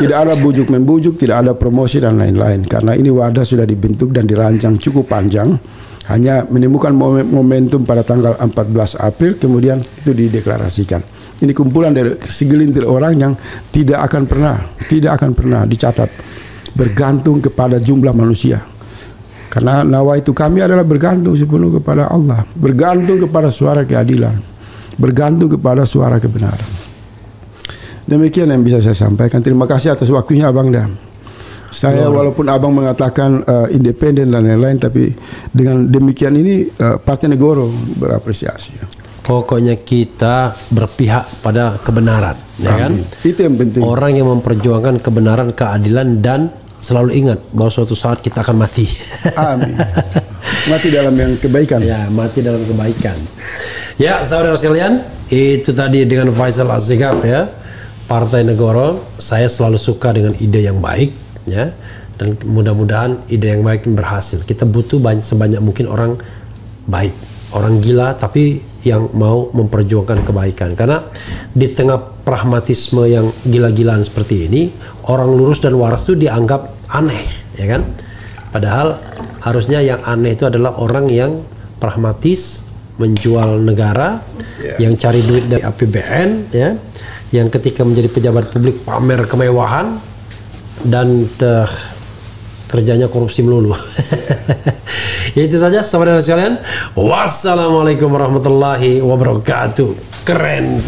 tidak ada bujuk-membujuk, tidak ada promosi dan lain-lain. Karena ini wadah sudah dibentuk dan dirancang cukup panjang. Hanya menemukan momentum pada tanggal 14 April, kemudian itu dideklarasikan. Ini kumpulan dari segelintir orang yang tidak akan pernah dicatat bergantung kepada jumlah manusia. Karena nawaitu kami adalah bergantung sepenuh kepada Allah, bergantung kepada suara keadilan, bergantung kepada suara kebenaran. Demikian yang bisa saya sampaikan. Terima kasih atas waktunya Abang Dam. Saya walaupun Abang mengatakan independen dan lain-lain, tapi dengan demikian ini Partai Negoro berapresiasi. Pokoknya kita berpihak pada kebenaran, ya kan? Itu yang penting. Orang yang memperjuangkan kebenaran, keadilan, dan selalu ingat bahwa suatu saat kita akan mati. Amin. Mati dalam yang kebaikan. Ya, mati dalam kebaikan. Ya, saudara sekalian, itu tadi dengan Faisal Assegaf ya, Partai Negoro. Saya selalu suka dengan ide yang baik, ya, dan mudah-mudahan ide yang baik berhasil. Kita butuh sebanyak mungkin orang baik, orang gila tapi yang mau memperjuangkan kebaikan. Karena di tengah pragmatisme yang gila-gilaan seperti ini, orang lurus dan waras itu dianggap aneh, ya kan? Padahal harusnya yang aneh itu adalah orang yang pragmatis, menjual negara, yang cari duit dari APBN, ya, yang ketika menjadi pejabat publik pamer kemewahan dan kerjanya korupsi melulu. Itu saja saudara sekalian. Wassalamualaikum warahmatullahi wabarakatuh. Keren.